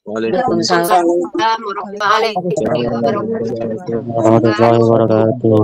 Waalaikumsalam warahmatullahi wabarakatuh.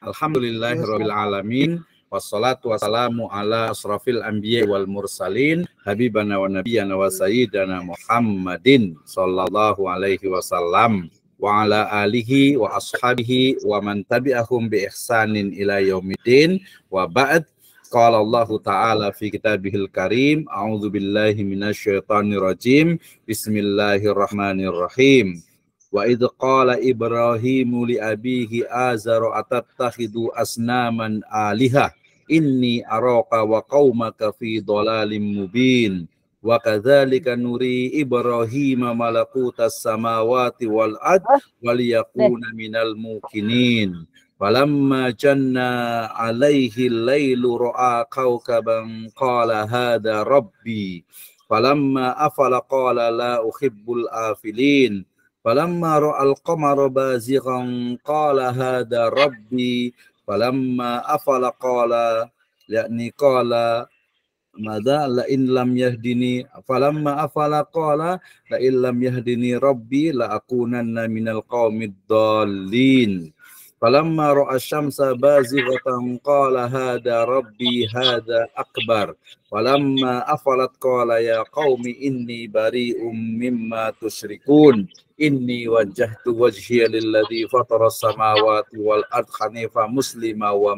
Alhamdulillahirabbil alamin. Wassalatu wassalamu ala asrafil anbiya wal mursalin habibana wa nabiyyana wa sayyidana Muhammadin sallallahu alaihi wasallam wa ala alihi wa ashabihi wa man tabi'ahum bi ihsanin ila yaumiddin wa ba'd. Qala Allah ta'ala fi kitabihil karim, a'udzu billahi minasyaitonir rajim. Bismillahirrahmanirrahim. Wa idh qala Ibrahimu li abihi Azara atattakhidu asnaman aliha inni araka wa qaumaka fi dhalalim mubin wa kadzalika nuri Ibrahima malakutas samawati wal ard wal yakuna minal muqinin falamma janna alaihi lailu ra'a kawkaban qala hadha rabbi falamma afala qala la uhibbul afilin falamma ra'al qamara bazighan qala hadha rabbi falamma afala qala madza la in lam yahdini falamma afala qala la in lam yahdini rabbi la akunanna minal qaumid dallin falamma ra'a asy-syamsa bazighatan qala hadha rabbi hadha akbar falamma afalat qala ya qaumi inni bari'um mimma tusyrikun inni wajjahtu wajhiya lilladzi fataras samawati wal ardh hanifa muslima wa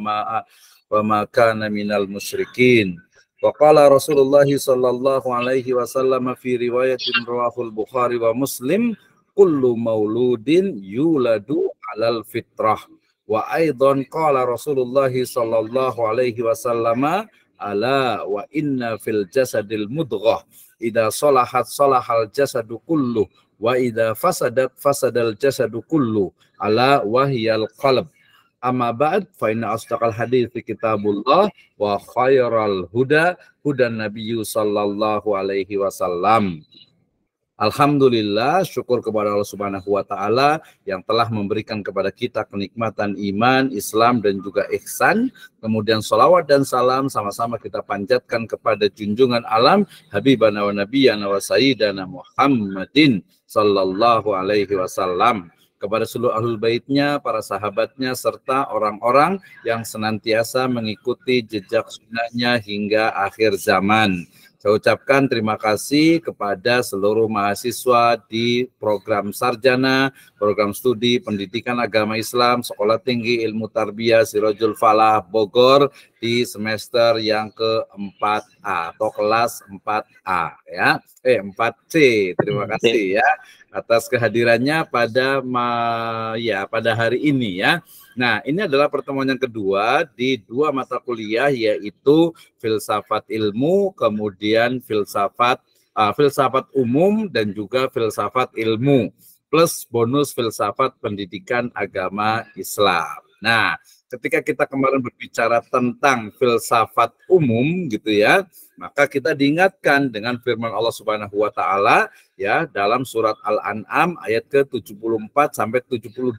ma kana minal musyrikin. Wa qala Rasulullah sallallahu alaihi wasallam fi riwayatin rawahul Bukhari wa Muslim kullu mauludin yuladu alal fitrah. Wa aidan qala Rasulullah sallallahu alaihi wasallam ala wa inna fil jasadil mudghah idza salahat salahal jasadu kullu wa idza fasadat fasadal jasadu kullu ala wahyal qalb. Amma ba'd fa inna asdaqal hadithi kitabullah wa khairal huda hudan nabiyyu sallallahu alaihi wasallam. Alhamdulillah, syukur kepada Allah Subhanahu wa taala yang telah memberikan kepada kita kenikmatan iman, Islam dan juga ihsan. Kemudian salawat dan salam sama-sama kita panjatkan kepada junjungan alam habibana wa nabiyyana wa sayyidana Muhammadin sallallahu alaihi wasallam, kepada seluruh ahlul baitnya, para sahabatnya, serta orang-orang yang senantiasa mengikuti jejak sunnahnya hingga akhir zaman. Saya ucapkan terima kasih kepada seluruh mahasiswa di program sarjana, program studi pendidikan agama Islam, Sekolah Tinggi Ilmu Tarbiyah Sirajul Falah Bogor di semester yang ke-4A atau kelas 4A ya. 4C. Terima kasih ya atas kehadirannya pada hari ini ya. Nah, ini adalah pertemuan yang kedua di dua mata kuliah, yaitu filsafat ilmu, kemudian filsafat umum dan juga filsafat ilmu, plus bonus filsafat pendidikan agama Islam. Nah, ketika kita kemarin berbicara tentang filsafat umum gitu ya, maka kita diingatkan dengan firman Allah Subhanahu wa taala ya dalam surat Al-An'am ayat ke-74 sampai 78.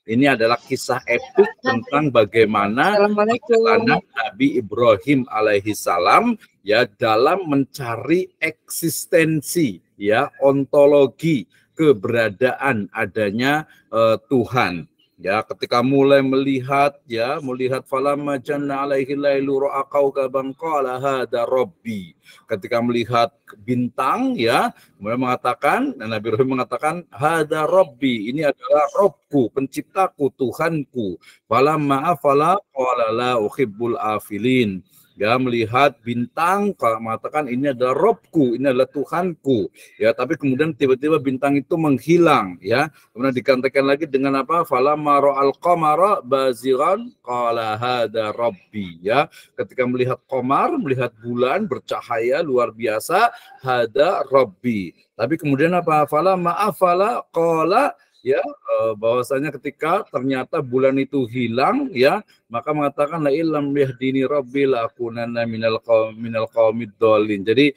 Ini adalah kisah epik tentang bagaimana Nabi Ibrahim alaihi salam ya dalam mencari eksistensi ya ontologi keberadaan adanya Tuhan. Ya, ketika mulai melihat falamma janna alaihi lailu ra'a kawkaban qala hadza rabbi. Ketika melihat bintang ya, kemudian Nabi Ibrahim mengatakan hadza rabbi, ini adalah Rabbku, penciptaku, Tuhanku. Falamma afala qala la uhibbul afilin. Ya, melihat bintang, mengatakan ini adalah Robku, ini adalah Tuhanku. Ya, tapi kemudian tiba-tiba bintang itu menghilang. Ya, kemudian dikatakan lagi dengan apa? Falamma ra'al qamara bazighan qala hadza rabbi. Ya, ketika melihat qamar, melihat bulan bercahaya luar biasa, hadza rabbi. Tapi kemudian apa? Falamma afala qala ya, bahwasanya ketika ternyata bulan itu hilang ya, maka mengatakan la illam yahdini rabbi la akunanna minal qaumid dhalin. Jadi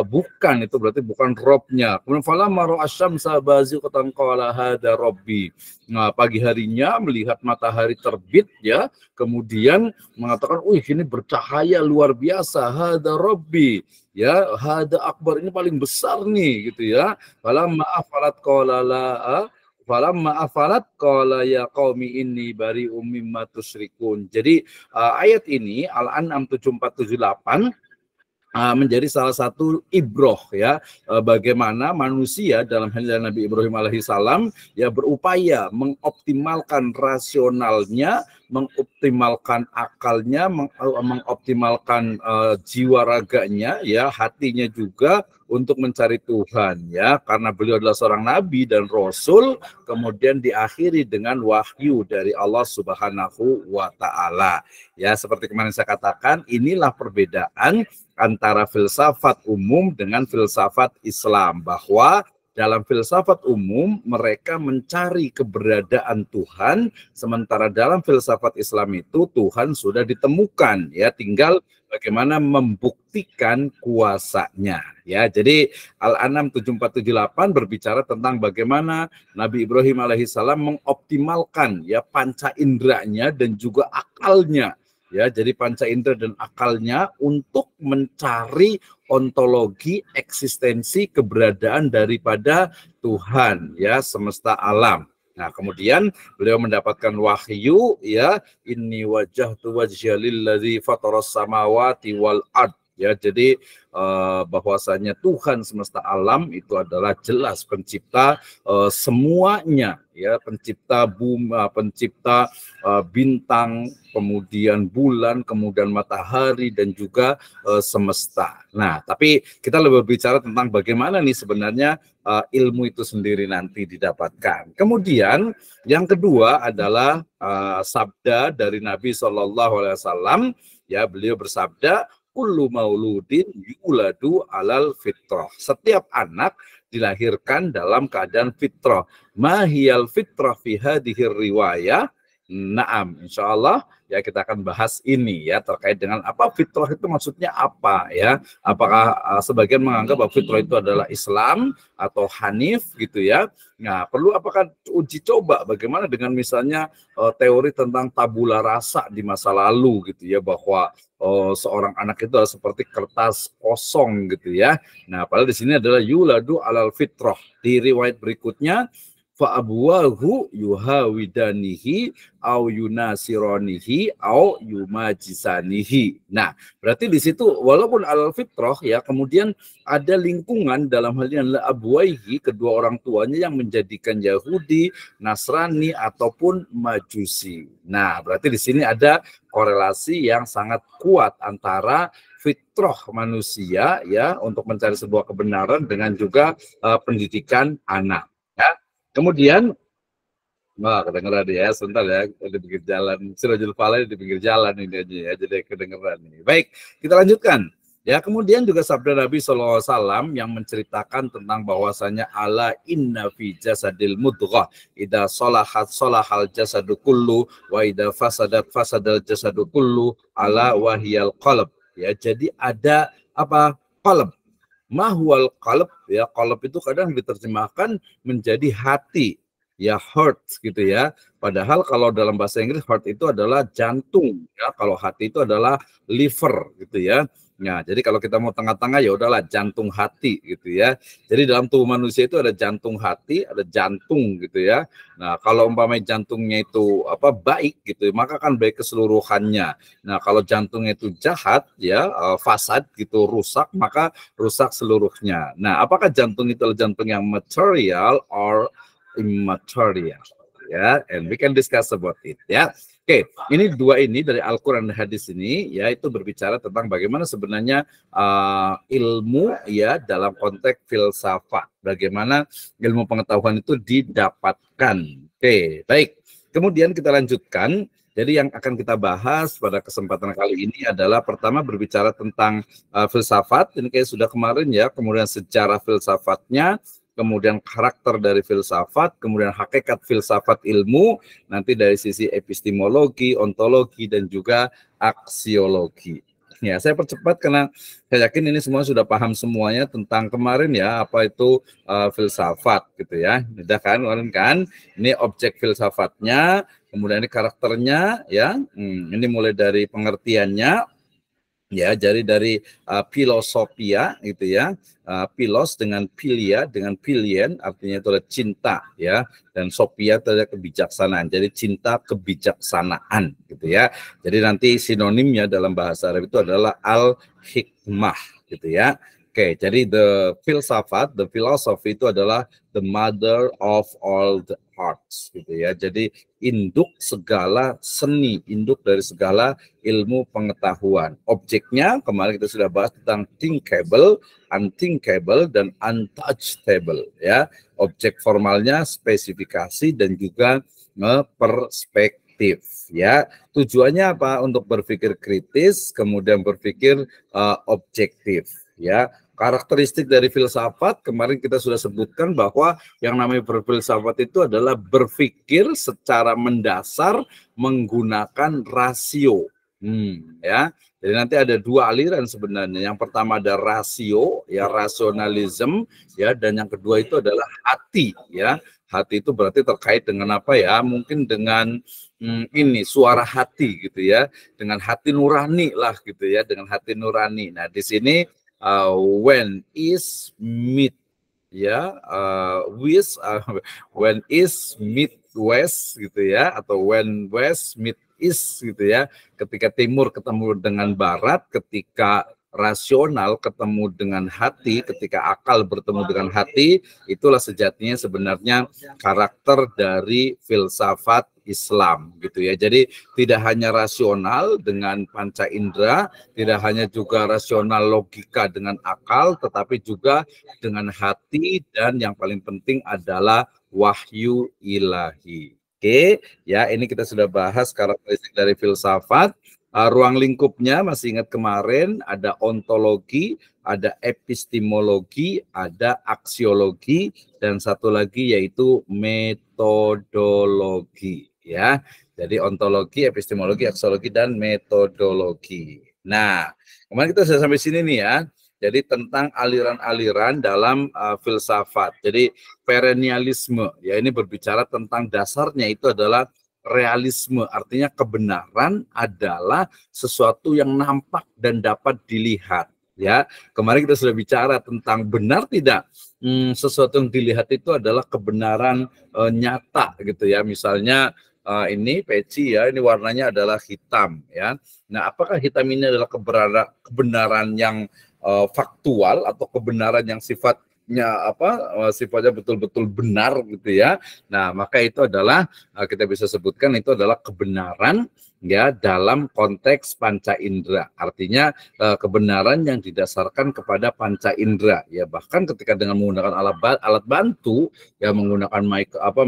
bukan, itu berarti bukan Robnya. Kemudian falamma ra'a asy-syamsa bazighatan qala hadza rabbi. Nah, pagi harinya melihat matahari terbit ya, kemudian mengatakan, "Wih, ini bercahaya luar biasa, hadza rabbi." ya hada akbar, ini paling besar nih gitu ya. Falamma afalat qala la falamma afalat qala ya qaumi inni bari'um mimma tusyrikun. Jadi ayat ini Al-An'am 7478 menjadi salah satu ibroh ya, bagaimana manusia dalam hal Nabi Ibrahim alaihissalam ya berupaya mengoptimalkan rasionalnya, mengoptimalkan akalnya, mengoptimalkan jiwa raganya ya, hatinya juga untuk mencari Tuhan ya, karena beliau adalah seorang nabi dan rasul, kemudian diakhiri dengan wahyu dari Allah Subhanahu wa taala. Ya, seperti kemarin saya katakan, inilah perbedaan antara filsafat umum dengan filsafat Islam, bahwa dalam filsafat umum mereka mencari keberadaan Tuhan, sementara dalam filsafat Islam itu Tuhan sudah ditemukan ya, tinggal bagaimana membuktikan kuasanya ya. Jadi Al-An'am 7478 berbicara tentang bagaimana Nabi Ibrahim alaihissalam mengoptimalkan ya panca inderanya dan juga akalnya. Ya, jadi panca indera dan akalnya untuk mencari ontologi eksistensi keberadaan daripada Tuhan ya, semesta alam. Nah, kemudian beliau mendapatkan wahyu ya, inni wajjahtu wajhiya lillazi fataras samawati wal ard. Ya, jadi bahwasanya Tuhan semesta alam itu adalah jelas pencipta semuanya ya, pencipta bumi, pencipta bintang, kemudian bulan, kemudian matahari dan juga semesta. Nah, tapi kita lebih berbicara tentang bagaimana nih sebenarnya ilmu itu sendiri nanti didapatkan. Kemudian yang kedua adalah sabda dari Nabi SAW ya, beliau bersabda, kullu mauludin yuladu alal fitrah. Setiap anak dilahirkan dalam keadaan fitrah. Mahiyal fitrah fi hadhir riwayah. Naam, insya Allah ya kita akan bahas ini ya, terkait dengan apa fitrah itu maksudnya apa ya. Apakah sebagian menganggap bahwa fitrah itu adalah Islam atau Hanif gitu ya. Nah, perlu apakah uji coba bagaimana dengan misalnya teori tentang tabula rasa di masa lalu gitu ya, bahwa seorang anak itu adalah seperti kertas kosong gitu ya. Nah, padahal di sini adalah yuladu alal fitrah. Di riwayat berikutnya fa abwahu yuhawidanihi au yunasironihi au yumajisanihi. Nah, berarti di situ walaupun alal fitrah ya, kemudian ada lingkungan dalam hal ini adalah abwaihi, kedua orang tuanya yang menjadikan Yahudi, Nasrani ataupun Majusi. Nah, berarti di sini ada korelasi yang sangat kuat antara fitrah manusia ya untuk mencari sebuah kebenaran dengan juga pendidikan anak. Ya. Kemudian, kedengeran ya, sebentar ya, di pinggir jalan, Sirajul Falah di pinggir jalan ini aja ya, jadi kedengeran nih. Baik, kita lanjutkan. Ya, kemudian juga sabda Nabi SAW yang menceritakan tentang bahwasanya ala inna fi jasadil mudghah idza salahat salahal jasadu kullu wa idza fasadat fasadal jasadu kullu ala wahiyal qalb. Ya, jadi ada apa? Qalb. Mahwal qalb ya, qalb itu kadang diterjemahkan menjadi hati ya, heart gitu ya. Padahal kalau dalam bahasa Inggris heart itu adalah jantung ya, kalau hati itu adalah liver gitu ya. Nah, jadi kalau kita mau tengah-tengah ya udahlah jantung hati gitu ya. Jadi dalam tubuh manusia itu ada jantung hati, ada jantung gitu ya. Nah, kalau umpamanya jantungnya itu baik gitu, maka kan baik keseluruhannya. Nah, kalau jantungnya itu jahat ya, fasad gitu, rusak, maka rusak seluruhnya. Nah, apakah jantung itu adalah jantung yang material or immaterial? Ya, and we can discuss about it ya. Oke, ini dua ini dari Al-Quran dan hadis ini, yaitu berbicara tentang bagaimana sebenarnya ilmu ya dalam konteks filsafat, bagaimana ilmu pengetahuan itu didapatkan. Oke, baik. Kemudian kita lanjutkan. Jadi yang akan kita bahas pada kesempatan kali ini adalah pertama berbicara tentang filsafat, ini kayak sudah kemarin ya, kemudian sejarah filsafatnya, kemudian karakter dari filsafat, kemudian hakikat filsafat ilmu, nanti dari sisi epistemologi, ontologi, dan juga aksiologi. Ya, saya percepat karena saya yakin ini semua sudah paham semuanya tentang kemarin ya, apa itu filsafat gitu ya. Sudah kan, kemarin kan? Ini objek filsafatnya, kemudian ini karakternya ya. Ini mulai dari pengertiannya, Ya, jadi dari filosofia gitu ya, philos dengan philia dengan philien artinya itu adalah cinta ya, dan sophia itu adalah kebijaksanaan. Jadi cinta kebijaksanaan gitu ya. Jadi nanti sinonimnya dalam bahasa Arab itu adalah al-hikmah gitu ya. Oke, jadi the filsafat, the philosophy itu adalah the mother of all the arts gitu ya. Jadi induk segala seni, induk dari segala ilmu pengetahuan. Objeknya kemarin kita sudah bahas tentang thinkable, unthinkable, dan untouchable ya. Objek formalnya spesifikasi dan juga perspektif ya. Tujuannya apa? Untuk berpikir kritis, kemudian berpikir objektif ya. Karakteristik dari filsafat kemarin kita sudah sebutkan bahwa yang namanya berfilsafat itu adalah berpikir secara mendasar menggunakan rasio. Ya, jadi nanti ada dua aliran sebenarnya. Yang pertama ada rasio, ya rasionalism, ya, dan yang kedua itu adalah hati, ya. Hati itu berarti terkait dengan apa ya? Mungkin dengan ini suara hati gitu ya, dengan hati nurani lah gitu ya, dengan hati nurani. Nah di sini when is meet ya when is meet west gitu ya, atau when west meet east gitu ya, ketika timur ketemu dengan barat, ketika rasional ketemu dengan hati, ketika akal bertemu dengan hati, itulah sejatinya sebenarnya karakter dari filsafat Islam gitu ya. Jadi tidak hanya rasional dengan panca indera, tidak hanya juga rasional logika dengan akal, tetapi juga dengan hati, dan yang paling penting adalah wahyu ilahi. Oke, ya ini kita sudah bahas karakteristik dari filsafat. Ruang lingkupnya masih ingat kemarin ada ontologi, ada epistemologi, ada aksiologi, dan satu lagi yaitu metodologi ya. Jadi ontologi, epistemologi, aksiologi, dan metodologi. Nah, kemarin kita sudah sampai sini nih ya. Jadi tentang aliran-aliran dalam filsafat. Jadi perennialisme, ya ini berbicara tentang dasarnya itu adalah realisme, artinya kebenaran adalah sesuatu yang nampak dan dapat dilihat. Ya, kemarin kita sudah bicara tentang benar tidak sesuatu yang dilihat itu adalah kebenaran nyata gitu ya. Misalnya ini peci ya, ini warnanya adalah hitam ya. Nah, apakah hitam ini adalah kebenaran yang faktual atau kebenaran yang sifatnya sifatnya betul-betul benar gitu ya. Nah, maka itu adalah kita bisa sebutkan itu adalah kebenaran ya dalam konteks panca indera. Artinya kebenaran yang didasarkan kepada panca indera ya. Bahkan ketika dengan menggunakan alat bantu ya, menggunakan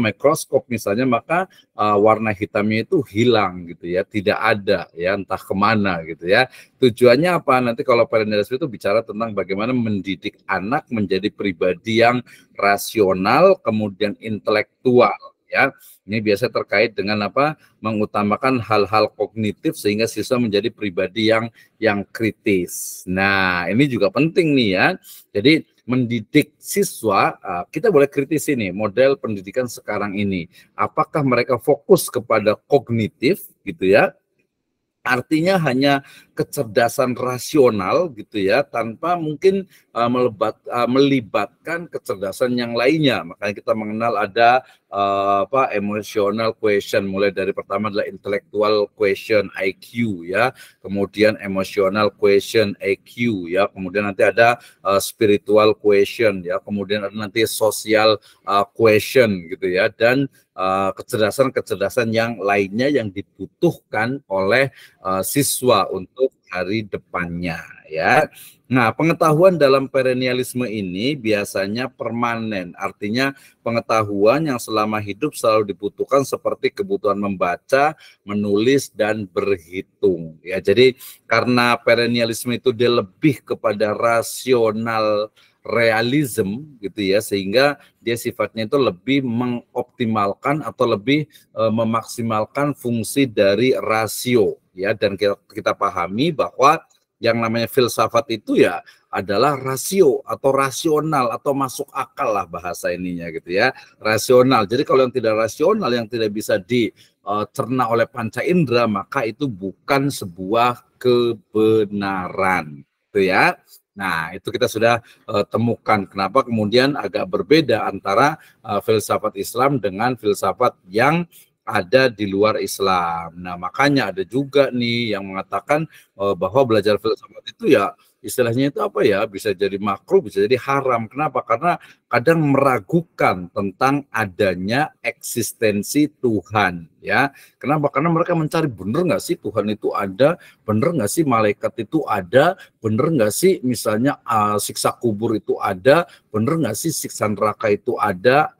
mikroskop misalnya, maka warna hitamnya itu hilang gitu ya, tidak ada ya, entah kemana gitu ya. Tujuannya apa? Nanti kalau perennialisme itu bicara tentang bagaimana mendidik anak menjadi pribadi yang rasional, kemudian intelektual ya. Ini biasa terkait dengan apa? Mengutamakan hal-hal kognitif sehingga siswa menjadi pribadi yang kritis. Nah, ini juga penting nih ya. Jadi mendidik siswa, kita boleh kritis ini model pendidikan sekarang ini. Apakah mereka fokus kepada kognitif gitu ya? Artinya hanya kecerdasan rasional gitu ya, tanpa mungkin melibatkan kecerdasan yang lainnya. Makanya kita mengenal ada emotional question, mulai dari pertama adalah intellectual question IQ ya, kemudian emotional question EQ ya, kemudian nanti ada spiritual question ya, kemudian ada nanti social question gitu ya, dan kecerdasan-kecerdasan yang lainnya yang dibutuhkan oleh siswa untuk hari depannya ya. Nah, pengetahuan dalam perennialisme ini biasanya permanen, artinya pengetahuan yang selama hidup selalu dibutuhkan seperti kebutuhan membaca, menulis, dan berhitung ya. Jadi karena perennialisme itu dia lebih kepada rasional realism gitu ya, sehingga dia sifatnya itu lebih mengoptimalkan atau lebih memaksimalkan fungsi dari rasio ya. Dan kita pahami bahwa yang namanya filsafat itu ya adalah rasio atau rasional atau masuk akal lah bahasa ininya gitu ya, rasional. Jadi kalau yang tidak rasional, yang tidak bisa dicerna oleh panca indera, maka itu bukan sebuah kebenaran, gitu ya. Nah, itu kita sudah temukan kenapa kemudian agak berbeda antara filsafat Islam dengan filsafat yang ada di luar Islam. Nah, makanya ada juga nih yang mengatakan bahwa belajar filsafat itu ya istilahnya itu apa ya, bisa jadi makruh, bisa jadi haram. Kenapa? Karena kadang meragukan tentang adanya eksistensi Tuhan, ya. Kenapa? Karena mereka mencari, bener nggak sih Tuhan itu ada, bener nggak sih malaikat itu ada, bener nggak sih misalnya siksa kubur itu ada, bener nggak sih siksa neraka itu ada,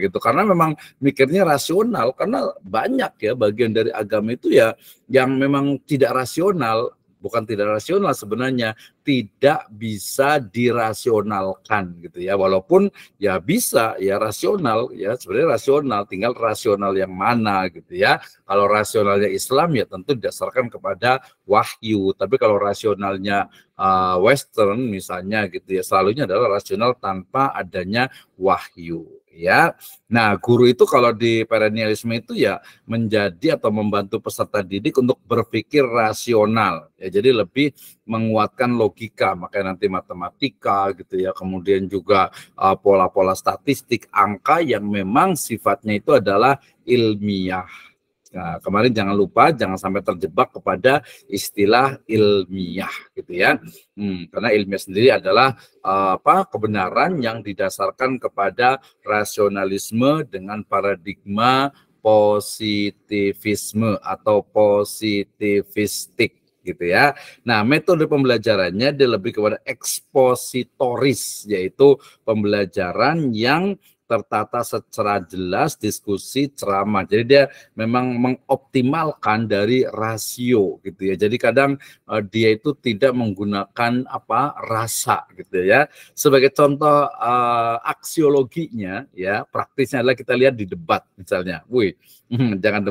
gitu. Karena memang mikirnya rasional, karena banyak ya bagian dari agama itu ya yang memang tidak rasional. Bukan tidak rasional sebenarnya, tidak bisa dirasionalkan gitu ya. Walaupun ya bisa ya rasional ya, sebenarnya rasional, tinggal rasional yang mana gitu ya. Kalau rasionalnya Islam ya tentu didasarkan kepada wahyu. Tapi kalau rasionalnya Western misalnya gitu ya, selalunya adalah rasional tanpa adanya wahyu ya. Nah, guru itu kalau di perennialisme itu ya menjadi atau membantu peserta didik untuk berpikir rasional ya, jadi lebih menguatkan logika, makanya nanti matematika gitu ya, kemudian juga pola-pola statistik, angka yang memang sifatnya itu adalah ilmiah. Nah, kemarin jangan lupa, jangan sampai terjebak kepada istilah ilmiah gitu ya. Karena ilmiah sendiri adalah kebenaran yang didasarkan kepada rasionalisme dengan paradigma positivisme atau positivistik gitu ya. Nah, metode pembelajarannya dia lebih kepada ekspositoris, yaitu pembelajaran yang tertata secara jelas, diskusi, ceramah. Jadi dia memang mengoptimalkan dari rasio gitu ya. Jadi kadang dia itu tidak menggunakan rasa gitu ya. Sebagai contoh aksiologinya ya, praktisnya adalah kita lihat di debat misalnya. Jangan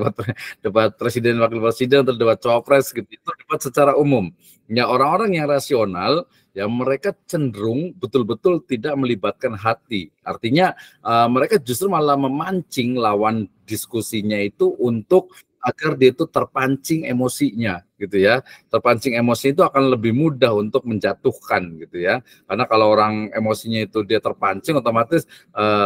debat presiden, wakil presiden atau debat cawapres gitu. Itu debat secara umum. Ya, orang-orang yang rasional ya mereka cenderung betul-betul tidak melibatkan hati. Artinya mereka justru malah memancing lawan diskusinya itu untuk agar dia itu terpancing emosinya gitu ya. Terpancing emosi itu akan lebih mudah untuk menjatuhkan gitu ya. Karena kalau orang emosinya itu dia terpancing, otomatis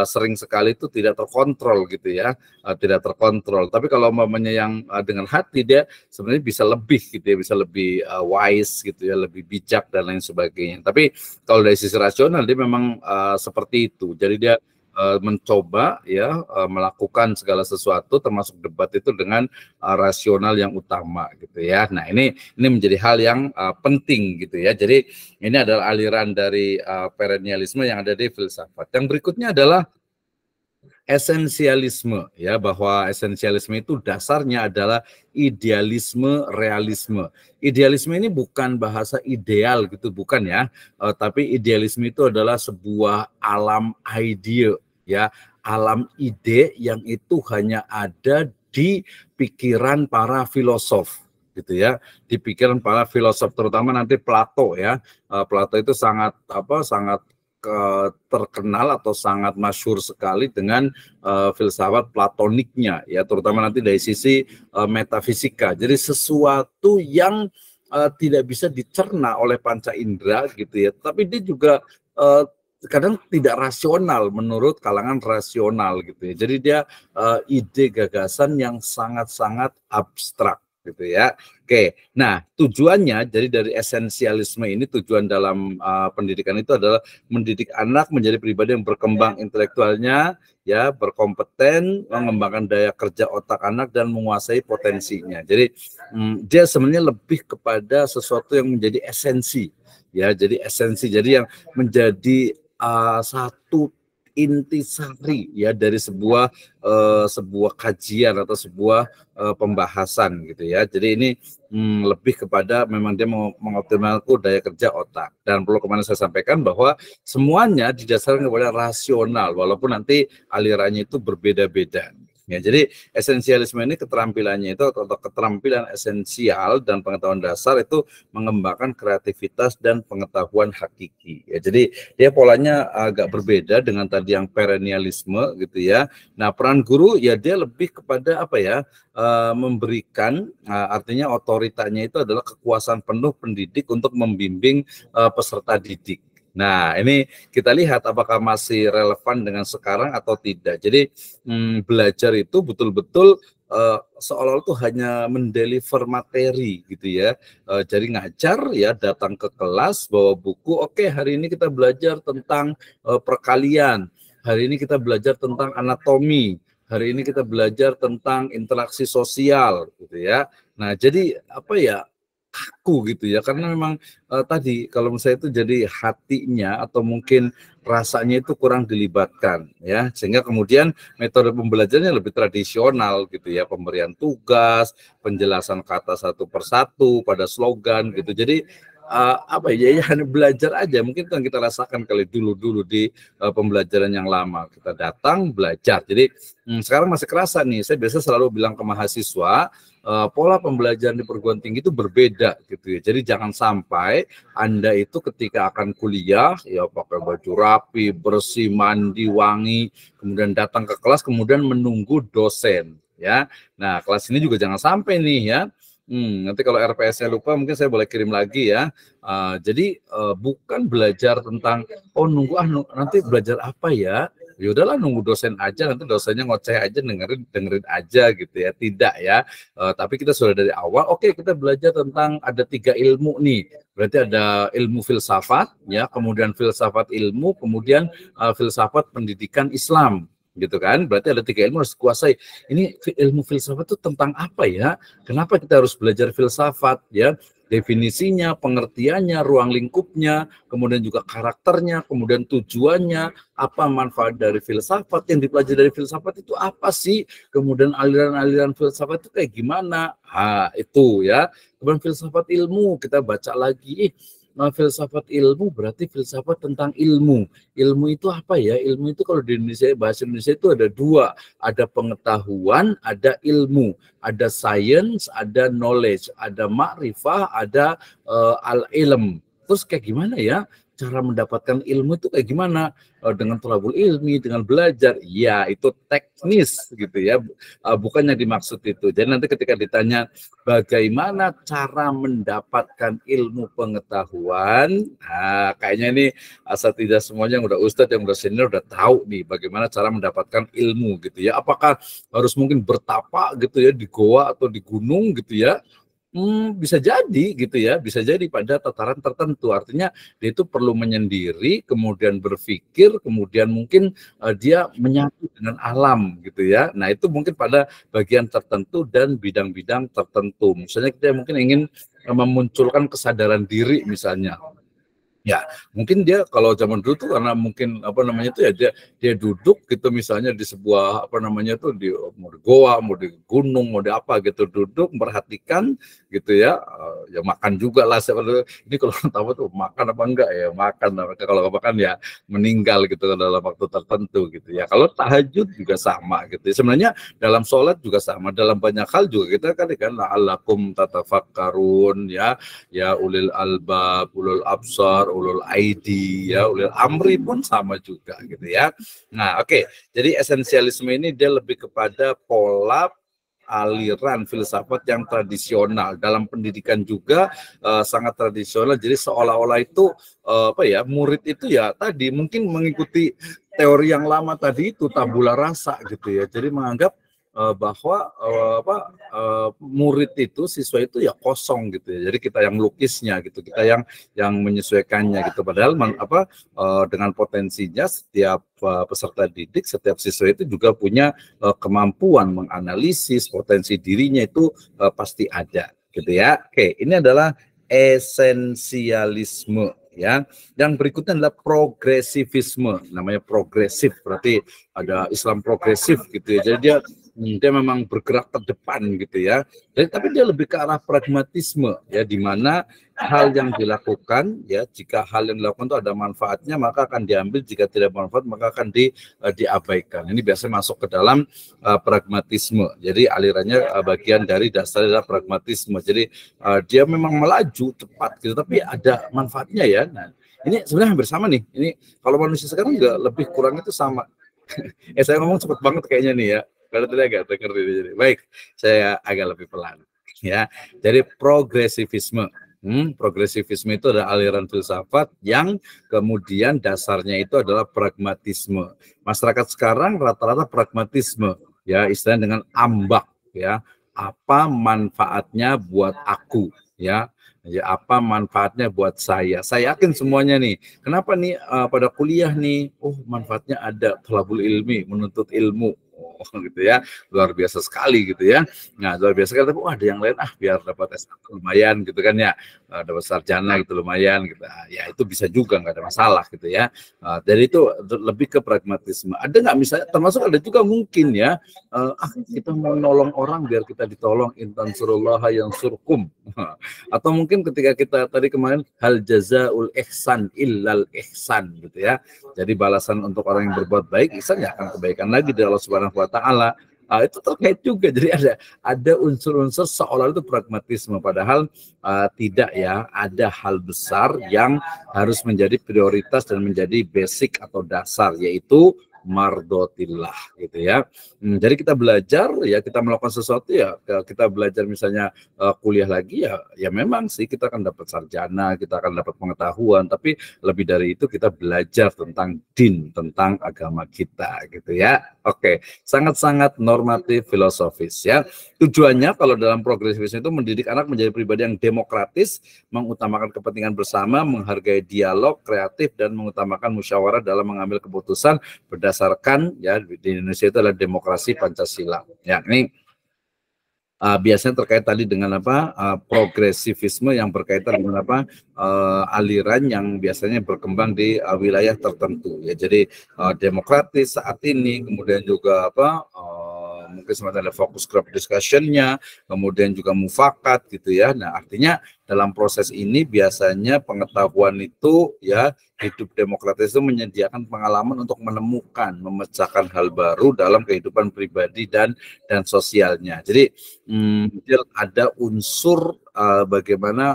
sering sekali itu tidak terkontrol gitu ya. Tidak terkontrol. Tapi kalau mamanya yang dengan hati, dia sebenarnya bisa lebih gitu ya, bisa lebih wise gitu ya, lebih bijak dan lain sebagainya. Tapi kalau dari sisi rasional dia memang seperti itu. Jadi dia mencoba ya melakukan segala sesuatu termasuk debat itu dengan rasional yang utama gitu ya. Nah, ini menjadi hal yang penting gitu ya. Jadi ini adalah aliran dari perennialisme yang ada di filsafat. Yang berikutnya adalah esensialisme ya, bahwa esensialisme itu dasarnya adalah idealisme realisme. Idealisme ini bukan bahasa ideal gitu, bukan ya, tapi idealisme itu adalah sebuah alam ide ya, alam ide yang itu hanya ada di pikiran para filosof gitu ya, di pikiran para filosof, terutama nanti Plato ya. Plato itu sangat terkenal atau sangat masyhur sekali dengan filsafat platoniknya ya, terutama nanti dari sisi metafisika. Jadi sesuatu yang tidak bisa dicerna oleh panca indera gitu ya, tapi dia juga kadang tidak rasional menurut kalangan rasional gitu ya. Jadi dia ide gagasan yang sangat-sangat abstrak gitu ya. Oke, nah tujuannya jadi dari esensialisme ini, tujuan dalam pendidikan itu adalah mendidik anak menjadi pribadi yang berkembang intelektualnya, ya, berkompeten, mengembangkan daya kerja otak anak dan menguasai potensinya. Jadi dia sebenarnya lebih kepada sesuatu yang menjadi esensi, ya, jadi esensi, jadi yang menjadi satu intisari ya dari sebuah kajian atau sebuah pembahasan gitu ya. Jadi ini lebih kepada memang dia mau mengoptimalkan daya kerja otak. Dan perlu kemana saya sampaikan bahwa semuanya didasarkan kepada rasional, walaupun nanti alirannya itu berbeda-beda. Ya, jadi esensialisme ini keterampilannya itu atau keterampilan esensial dan pengetahuan dasar itu mengembangkan kreativitas dan pengetahuan hakiki. Ya, jadi dia polanya agak berbeda dengan tadi yang perennialisme gitu ya. Nah, peran guru ya dia lebih kepada apa ya? Memberikan artinya otoritanya itu adalah kekuasaan penuh pendidik untuk membimbing peserta didik. Nah, ini kita lihat apakah masih relevan dengan sekarang atau tidak. Jadi belajar itu betul-betul seolah-olah itu hanya mendeliver materi gitu ya. Jadi ngajar ya, datang ke kelas bawa buku. Oke, hari ini kita belajar tentang perkalian. Hari ini kita belajar tentang anatomi. Hari ini kita belajar tentang interaksi sosial gitu ya. Nah, jadi apa ya? Kaku gitu ya, karena memang tadi kalau menurut saya itu jadi hatinya atau mungkin rasanya itu kurang dilibatkan ya, sehingga kemudian metode pembelajarannya lebih tradisional gitu ya, pemberian tugas, penjelasan kata satu persatu pada slogan gitu. Jadi apa ya, hanya belajar aja mungkin yang kita rasakan kali dulu di pembelajaran yang lama, kita datang belajar. Jadi sekarang masih kerasa nih, saya biasa selalu bilang ke mahasiswa, pola pembelajaran di perguruan tinggi itu berbeda gitu ya. Jadi jangan sampai Anda itu ketika akan kuliah ya pakai baju rapi, bersih, mandi, wangi, kemudian datang ke kelas kemudian menunggu dosen ya. Nah, kelas ini juga jangan sampai nih ya. Nanti kalau RPS-nya lupa mungkin saya boleh kirim lagi ya. Jadi bukan belajar tentang nunggu nanti belajar apa ya? Ya udahlah nunggu dosen aja, nanti dosennya ngoceh aja, dengerin aja gitu ya. Tidak ya. Tapi kita sudah dari awal, oke, kita belajar tentang ada 3 ilmu nih. Berarti ada ilmu filsafat ya, kemudian filsafat ilmu, kemudian filsafat pendidikan Islam gitu kan. Berarti ada 3 ilmu harus dikuasai. Ini ilmu filsafat itu tentang apa ya? Kenapa kita harus belajar filsafat ya? Definisinya, pengertiannya, ruang lingkupnya, kemudian juga karakternya, kemudian tujuannya, apa manfaat dari filsafat, yang dipelajari dari filsafat itu apa sih, kemudian aliran-aliran filsafat itu kayak gimana, itu ya. Kemudian filsafat ilmu, kita baca lagi, filsafat ilmu berarti filsafat tentang ilmu. Ilmu itu apa ya? Ilmu itu kalau di Indonesia, bahasa Indonesia itu ada 2, ada pengetahuan, ada ilmu, ada science, ada knowledge, ada makrifah, ada al-ilm. Terus kayak gimana ya? Cara mendapatkan ilmu itu kayak gimana? Dengan thalabul ilmi, dengan belajar. Ya, itu teknis gitu ya. Bukan yang dimaksud itu. Jadi nanti ketika ditanya bagaimana cara mendapatkan ilmu pengetahuan, kayaknya ini asatidzah semuanya yang udah ustadz, yang udah senior udah tahu nih bagaimana cara mendapatkan ilmu gitu ya. Apakah harus mungkin bertapa gitu ya di goa atau di gunung gitu ya? Bisa jadi gitu ya, bisa jadi pada tataran tertentu. Artinya dia itu perlu menyendiri, kemudian berpikir, kemudian mungkin dia menyatu dengan alam gitu ya. Nah, itu mungkin pada bagian tertentu dan bidang-bidang tertentu. Misalnya kita mungkin ingin memunculkan kesadaran diri misalnya. Ya, mungkin dia kalau zaman dulu tuh karena mungkin apa namanya tuh ya dia duduk gitu misalnya di sebuah apa namanya tuh mau di goa, mau di gunung, mau di apa gitu, duduk memperhatikan gitu ya. Ya makan juga lah, ini kalau tahu tuh makan apa enggak ya, makan, kalau makan ya meninggal gitu dalam waktu tertentu gitu ya. Kalau tahajud juga sama gitu. Sebenarnya dalam sholat juga sama, dalam banyak hal juga kita kan la'allakum tatafakkarun ya ulil albab, ulul absar, ulul aidi ya, ulul amri pun sama juga gitu ya. Nah, oke. Jadi esensialisme ini dia lebih kepada pola aliran filsafat yang tradisional. Dalam pendidikan juga sangat tradisional. Jadi seolah-olah itu apa ya, murid itu ya tadi mungkin mengikuti teori yang lama tadi itu, tabula rasa gitu ya. Jadi menganggap bahwa murid itu, siswa itu ya kosong gitu ya. Jadi kita yang lukisnya gitu, kita yang menyesuaikannya gitu. Padahal dengan potensinya setiap peserta didik, setiap siswa itu juga punya kemampuan menganalisis potensi dirinya itu pasti ada gitu ya. Oke, ini adalah esensialisme ya. Yang berikutnya adalah progresivisme. Namanya progresif berarti ada Islam progresif gitu ya. Jadi dia memang bergerak ke depan gitu ya. Jadi, tapi dia lebih ke arah pragmatisme ya, di mana hal yang dilakukan ya, jika hal yang dilakukan itu ada manfaatnya maka akan diambil, jika tidak bermanfaat maka akan diabaikan. Ini biasanya masuk ke dalam pragmatisme. Jadi alirannya bagian dari dasar adalah pragmatisme. Jadi dia memang melaju cepat gitu, tapi ada manfaatnya ya. Nah, ini sebenarnya hampir sama nih. Ini kalau manusia sekarang juga lebih kurang itu sama. Saya ngomong cepet banget kayaknya nih ya. Kalau tidak agak denger ini. Baik, saya agak lebih pelan. Ya, jadi progresivisme. Progresivisme itu adalah aliran filsafat yang kemudian dasarnya itu adalah pragmatisme. Masyarakat sekarang rata-rata pragmatisme, ya, istilahnya dengan ambak, ya. Apa manfaatnya buat aku, ya? Ya, apa manfaatnya buat saya? Saya yakin semuanya nih. Kenapa nih pada kuliah nih? Oh, manfaatnya ada, thalabul ilmi, menuntut ilmu. Oh, gitu ya. Luar biasa sekali gitu ya. Nah, luar biasa sekali, tapi ada yang lain biar dapat S1 lumayan gitu kan ya. Dapat sarjana gitu lumayan gitu. Ya itu bisa juga, nggak ada masalah gitu ya. Jadi itu lebih ke pragmatisme. Ada nggak misalnya, termasuk ada juga mungkin ya, kita mau nolong orang biar kita ditolong, intan surullah yang surkum. Atau mungkin ketika kita tadi kemarin hal jazaul ihsan illal ihsan gitu ya. Jadi balasan untuk orang yang berbuat baik, ihsan ya akan kebaikan lagi dari Allah Subhanahu wa taala. Itu terkait juga. Jadi ada unsur-unsur seolah itu pragmatisme, padahal tidak ya. Ada hal besar yang harus menjadi prioritas dan menjadi basic atau dasar, yaitu mardotillah gitu ya. Jadi kita belajar ya, kita melakukan sesuatu ya, kita belajar misalnya kuliah lagi ya memang sih kita akan dapat sarjana, kita akan dapat pengetahuan, tapi lebih dari itu kita belajar tentang din, tentang agama kita gitu ya. Oke, sangat-sangat normatif filosofis ya. Tujuannya kalau dalam progresivisme itu mendidik anak menjadi pribadi yang demokratis, mengutamakan kepentingan bersama, menghargai dialog, kreatif, dan mengutamakan musyawarah dalam mengambil keputusan berdasarkan ya, di Indonesia itu adalah demokrasi Pancasila. Ya, ini biasanya terkait tadi dengan progresivisme yang berkaitan dengan aliran yang biasanya berkembang di wilayah tertentu ya. Jadi demokratis saat ini, kemudian juga mungkin semacam ada fokus group discussion-nya, kemudian juga mufakat gitu ya. Nah, artinya dalam proses ini biasanya pengetahuan itu ya, hidup demokratis itu menyediakan pengalaman untuk menemukan, memecahkan hal baru dalam kehidupan pribadi dan sosialnya. Jadi ada unsur bagaimana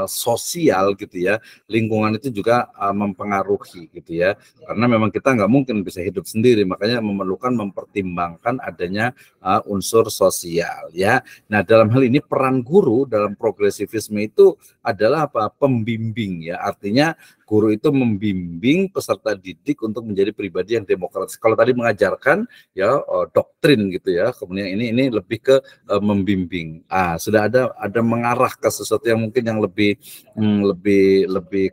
sosial gitu ya, lingkungan itu juga mempengaruhi gitu ya, karena memang kita nggak mungkin bisa hidup sendiri, makanya memerlukan mempertimbangkan adanya unsur sosial ya. Nah, dalam hal ini peran guru dalam progresivisme itu adalah pembimbing ya, artinya guru itu membimbing peserta didik untuk menjadi pribadi yang demokratis. Kalau tadi mengajarkan ya doktrin gitu ya, kemudian ini lebih ke membimbing. Sudah ada mengarah ke sesuatu yang mungkin yang lebih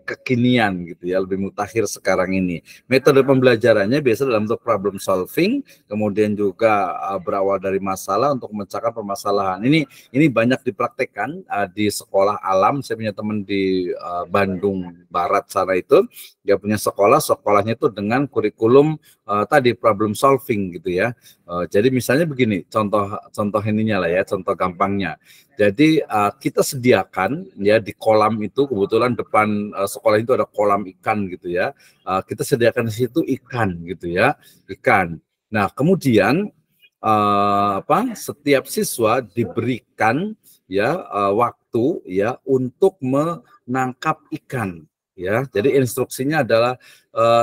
kekinian gitu ya, lebih mutakhir sekarang ini. Metode pembelajarannya biasa dalam bentuk problem solving, kemudian juga berawal dari masalah untuk memecahkan permasalahan. Ini banyak dipraktekkan di sekolah alam. Saya punya teman di Bandung Barat sana itu, dia punya sekolahnya itu dengan kurikulum tadi problem solving gitu ya. Jadi misalnya begini, contoh ininya lah ya, contoh gampangnya. Jadi kita sediakan ya di kolam itu, kebetulan depan sekolah itu ada kolam ikan gitu ya. Kita sediakan di situ ikan gitu ya, ikan. Nah, kemudian setiap siswa diberikan ya waktu ya untuk menangkap ikan. Ya, jadi instruksinya adalah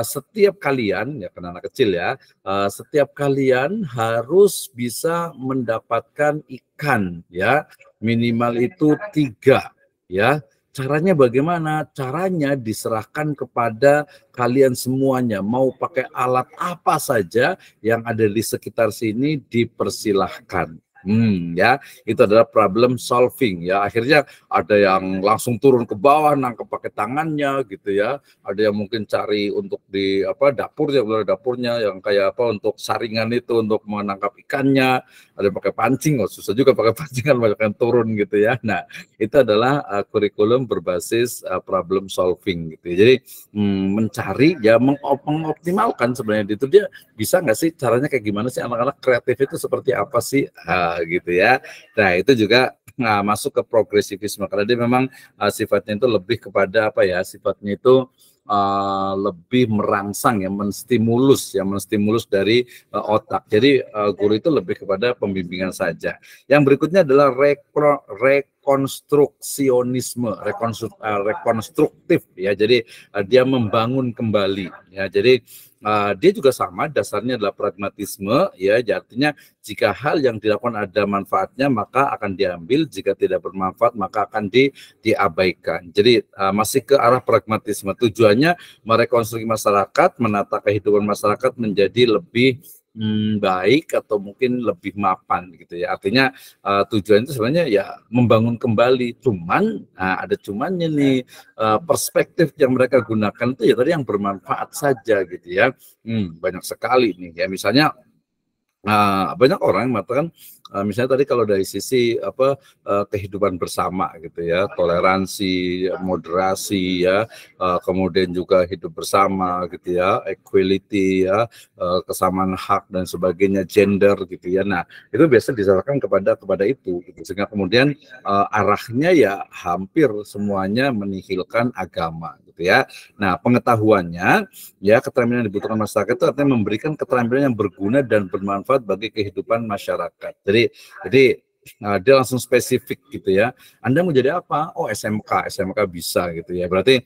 setiap kalian ya, karena anak kecil ya, setiap kalian harus bisa mendapatkan ikan ya, minimal itu 3 ya. Caranya bagaimana? Caranya diserahkan kepada kalian semuanya, mau pakai alat apa saja yang ada di sekitar sini dipersilahkan. Ya, itu adalah problem solving ya. Akhirnya ada yang langsung turun ke bawah nangkep pakai tangannya gitu ya. Ada yang mungkin cari untuk di dapurnya yang kayak apa untuk saringan itu untuk menangkap ikannya. Ada yang pakai pancing, susah juga pakai pancing kan banyak yang turun gitu ya. Nah, itu adalah kurikulum berbasis problem solving gitu ya. Jadi mencari ya mengoptimalkan sebenarnya itu dia bisa nggak sih caranya kayak gimana sih anak-anak kreatif itu seperti apa sih gitu ya. Nah itu juga masuk ke progresivisme karena dia memang sifatnya itu lebih kepada apa ya, sifatnya itu lebih merangsang ya, menstimulus dari otak. Jadi guru itu lebih kepada pembimbingan saja. Yang berikutnya adalah rekonstruktif ya. Jadi dia membangun kembali ya. Jadi dia juga sama, dasarnya adalah pragmatisme ya, artinya jika hal yang dilakukan ada manfaatnya maka akan diambil, jika tidak bermanfaat maka akan diabaikan. Jadi masih ke arah pragmatisme, tujuannya merekonstruksi masyarakat, menata kehidupan masyarakat menjadi lebih baik atau mungkin lebih mapan gitu ya. Artinya tujuan itu sebenarnya ya membangun kembali, cuman ada cumannya nih, perspektif yang mereka gunakan itu ya tadi yang bermanfaat saja gitu ya. Banyak sekali nih ya, misalnya banyak orang yang mengatakan misalnya tadi kalau dari sisi kehidupan bersama gitu ya, toleransi, moderasi ya, kemudian juga hidup bersama gitu ya, equality ya, kesamaan hak dan sebagainya, gender gitu ya. Nah, itu biasa disarankan kepada itu gitu. Sehingga kemudian arahnya ya hampir semuanya menihilkan agama gitu ya. Nah, pengetahuannya ya, keterampilan yang dibutuhkan masyarakat itu artinya memberikan keterampilan yang berguna dan bermanfaat bagi kehidupan masyarakat. Jadi dia langsung spesifik gitu ya. Anda mau jadi apa? Oh, SMK bisa gitu ya. Berarti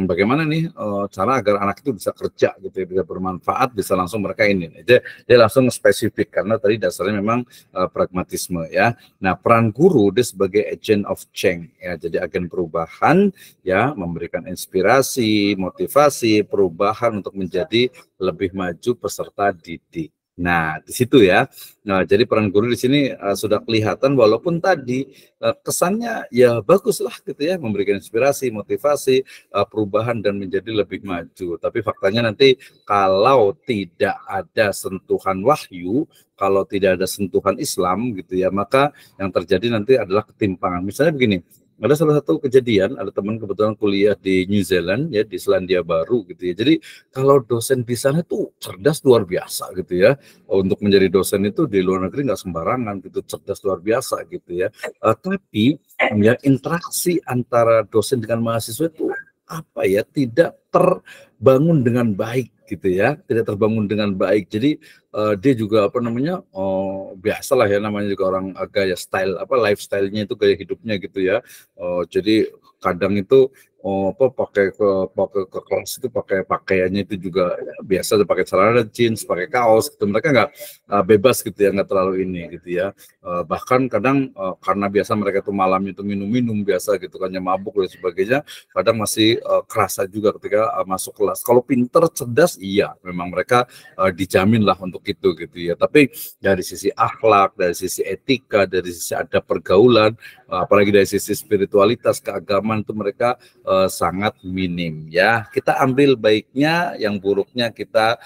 bagaimana nih cara agar anak itu bisa kerja gitu ya, bisa bermanfaat, bisa langsung mereka ini. Dia langsung spesifik karena tadi dasarnya memang pragmatisme ya. Nah, peran guru dia sebagai agent of change ya. Jadi agen perubahan ya, memberikan inspirasi, motivasi, perubahan untuk menjadi lebih maju peserta didik. Nah, di situ ya. Nah, jadi peran guru di sini sudah kelihatan, walaupun tadi kesannya ya baguslah gitu ya, memberikan inspirasi, motivasi, perubahan dan menjadi lebih maju. Tapi faktanya nanti kalau tidak ada sentuhan wahyu, kalau tidak ada sentuhan Islam gitu ya, maka yang terjadi nanti adalah ketimpangan. Misalnya begini, ada salah satu kejadian, ada teman kebetulan kuliah di New Zealand ya, di Selandia Baru gitu ya. Jadi kalau dosen di sana tuh cerdas luar biasa gitu ya. Untuk menjadi dosen itu di luar negeri nggak sembarangan gitu, cerdas luar biasa gitu ya. Tapi ya interaksi antara dosen dengan mahasiswa itu apa ya, tidak terbangun dengan baik gitu ya, tidak terbangun dengan baik. Jadi dia juga biasalah ya, namanya juga orang gaya style lifestyle-nya itu, gaya hidupnya gitu ya. Jadi kadang itu pakai ke kelas itu pakai pakaiannya itu juga ya, biasa pakai celana jeans, pakai kaos gitu. Mereka nggak bebas gitu ya, nggak terlalu ini gitu ya. Bahkan kadang karena biasa mereka tuh malam itu minum-minum biasa gitu kan, mabuk dan sebagainya, kadang masih kerasa juga ketika masuk kelas. Kalau pinter, cerdas, iya memang mereka dijamin lah untuk itu gitu ya. Tapi dari sisi akhlak, dari sisi etika, dari sisi adab pergaulan, apalagi dari sisi spiritualitas, keagamaan itu mereka sangat minim ya. Kita ambil baiknya, yang buruknya kita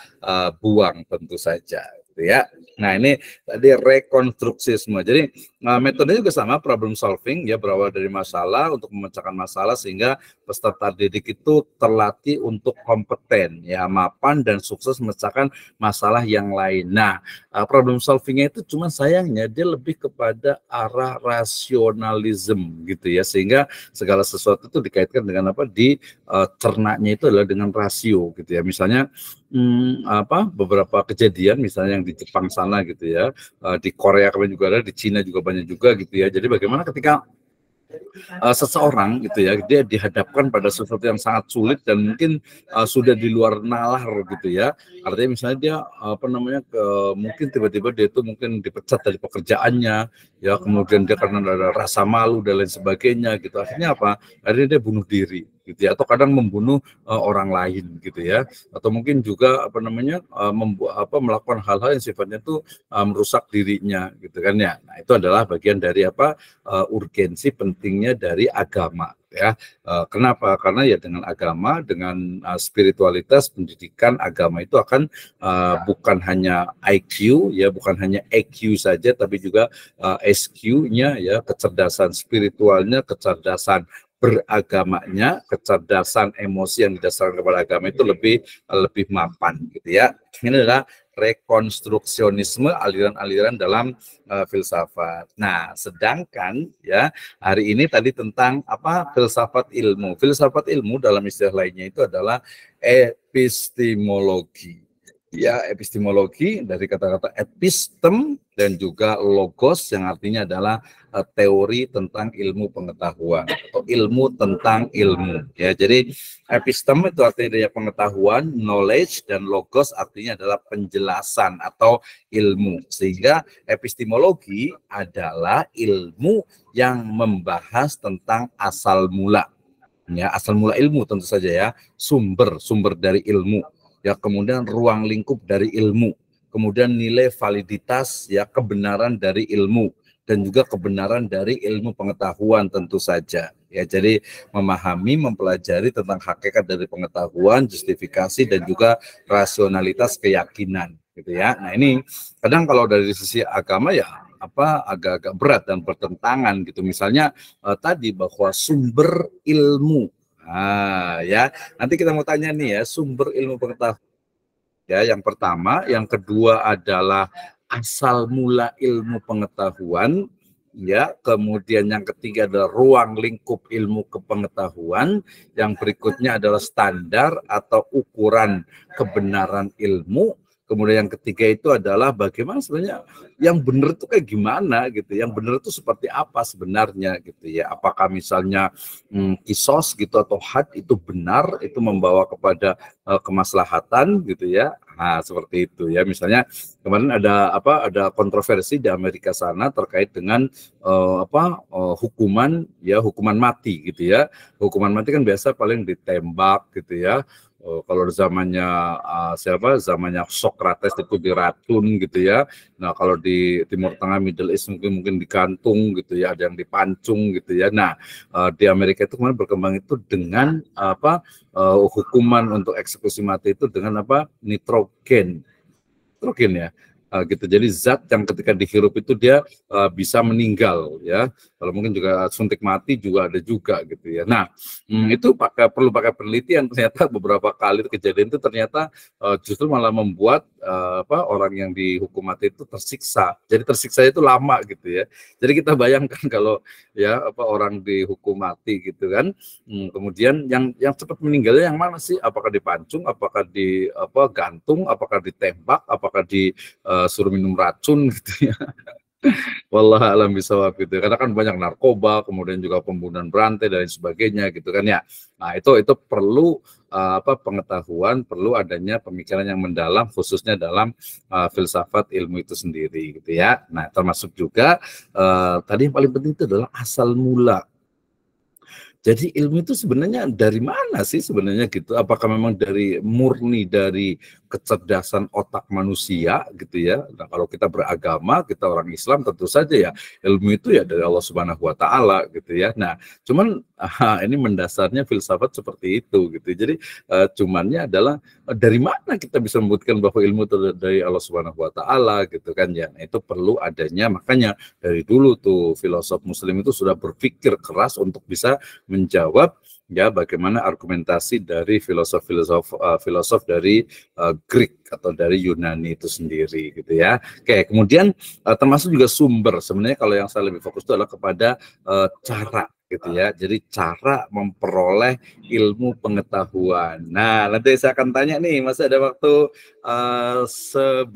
buang tentu saja gitu ya. Nah, ini tadi rekonstruksisme. Jadi metodenya juga sama, problem solving ya, berawal dari masalah untuk memecahkan masalah sehingga peserta didik itu terlatih untuk kompeten ya, mapan dan sukses memecahkan masalah yang lain. Nah, problem solvingnya itu cuma sayangnya dia lebih kepada arah rasionalisme gitu ya, sehingga segala sesuatu itu dikaitkan dengan cernanya itu adalah dengan rasio gitu ya. Misalnya beberapa kejadian misalnya yang di Jepang sana gitu ya, di Korea kemarin juga ada, di Cina juga banyak juga gitu ya. Jadi bagaimana ketika seseorang gitu ya, dia dihadapkan pada sesuatu yang sangat sulit dan mungkin sudah di luar nalar gitu ya. Artinya misalnya dia mungkin tiba-tiba dia itu mungkin dipecat dari pekerjaannya ya, kemudian dia karena ada rasa malu dan lain sebagainya gitu. Akhirnya apa? Akhirnya dia bunuh diri. gitu ya, atau kadang membunuh orang lain gitu ya, atau mungkin juga melakukan hal-hal yang sifatnya itu merusak dirinya gitu kan ya. Nah, itu adalah bagian dari urgensi pentingnya dari agama ya. Kenapa? Karena ya dengan agama, dengan spiritualitas, pendidikan agama itu akan bukan hanya IQ ya, bukan hanya EQ saja, tapi juga SQ-nya ya, kecerdasan spiritualnya, kecerdasan beragamanya, kecerdasan emosi yang didasarkan kepada agama itu lebih mapan gitu ya. Ini adalah rekonstruksionisme, aliran-aliran dalam filsafat. Nah, sedangkan ya hari ini tadi tentang filsafat ilmu. Filsafat ilmu dalam istilah lainnya itu adalah epistemologi. Ya, epistemologi dari kata-kata epistem dan juga logos yang artinya adalah teori tentang ilmu pengetahuan atau ilmu tentang ilmu. Ya, jadi epistem itu artinya dari pengetahuan, knowledge, dan logos artinya adalah penjelasan atau ilmu. Sehingga epistemologi adalah ilmu yang membahas tentang asal mula. Ya, asal mula ilmu tentu saja ya, sumber dari ilmu. Ya, kemudian ruang lingkup dari ilmu, kemudian nilai validitas ya, kebenaran dari ilmu, dan juga kebenaran dari ilmu pengetahuan tentu saja. Ya, jadi memahami, mempelajari tentang hakikat dari pengetahuan, justifikasi, dan juga rasionalitas keyakinan gitu ya. Nah, ini kadang kalau dari sisi agama ya agak-agak berat dan bertentangan gitu. Misalnya tadi bahwa sumber ilmu. Nah, ya, nanti kita mau tanya nih ya, sumber ilmu pengetahuan. Ya, yang pertama, yang kedua adalah asal mula ilmu pengetahuan, ya. Kemudian yang ketiga adalah ruang lingkup ilmu kepengetahuan. Yang berikutnya adalah standar atau ukuran kebenaran ilmu. Kemudian yang ketiga itu adalah bagaimana sebenarnya yang benar itu kayak gimana gitu, yang benar itu seperti apa sebenarnya gitu ya. Apakah misalnya kisos gitu atau had itu benar, itu membawa kepada kemaslahatan gitu ya. Nah, seperti itu ya. Misalnya kemarin ada kontroversi di Amerika sana terkait dengan hukuman mati gitu ya. Hukuman mati kan biasa paling ditembak gitu ya. Kalau zamannya zamannya Socrates itu diracun gitu ya. Nah, kalau di Timur Tengah, Middle East mungkin digantung gitu ya, ada yang dipancung gitu ya. Nah, di Amerika itu kemarin berkembang itu dengan hukuman untuk eksekusi mati itu dengan nitrogen ya. Gitu. Jadi zat yang ketika dihirup itu dia bisa meninggal ya. Kalau mungkin juga suntik mati juga ada juga gitu ya. Nah, itu perlu pakai penelitian. Ternyata beberapa kali kejadian itu ternyata justru malah membuat orang yang dihukum mati itu tersiksa. Jadi tersiksa itu lama gitu ya. Jadi kita bayangkan kalau ya orang dihukum mati gitu kan, kemudian yang cepat meninggalnya yang mana sih? Apakah dipancung, apakah gantung, apakah ditembak, apakah disuruh minum racun gitu ya. Wallahu a'lam bishawab gitu. Karena kan banyak narkoba, kemudian juga pembunuhan berantai dan lain sebagainya gitu kan ya. Nah, itu perlu pengetahuan, perlu adanya pemikiran yang mendalam khususnya dalam filsafat ilmu itu sendiri gitu ya. Nah, termasuk juga tadi yang paling penting itu adalah asal mula. Jadi ilmu itu sebenarnya dari mana sih sebenarnya gitu? Apakah memang murni dari kecerdasan otak manusia gitu ya? Nah, kalau kita beragama, kita orang Islam tentu saja ya ilmu itu ya dari Allah Subhanahu wa taala gitu ya. Nah, cuman ini mendasarnya filsafat seperti itu gitu. Jadi cumannya adalah dari mana kita bisa membuktikan bahwa ilmu itu dari Allah Subhanahu wa taala gitu kan ya. Nah, itu perlu adanya, makanya dari dulu tuh filosof muslim itu sudah berpikir keras untuk bisa menjawab ya bagaimana argumentasi dari filosof dari Greek atau dari Yunani itu sendiri gitu ya. Oke, kemudian termasuk juga sumber. Sebenarnya kalau yang saya lebih fokus itu adalah kepada cara gitu ya. Jadi cara memperoleh ilmu pengetahuan. Nah, nanti saya akan tanya nih, masih ada waktu 11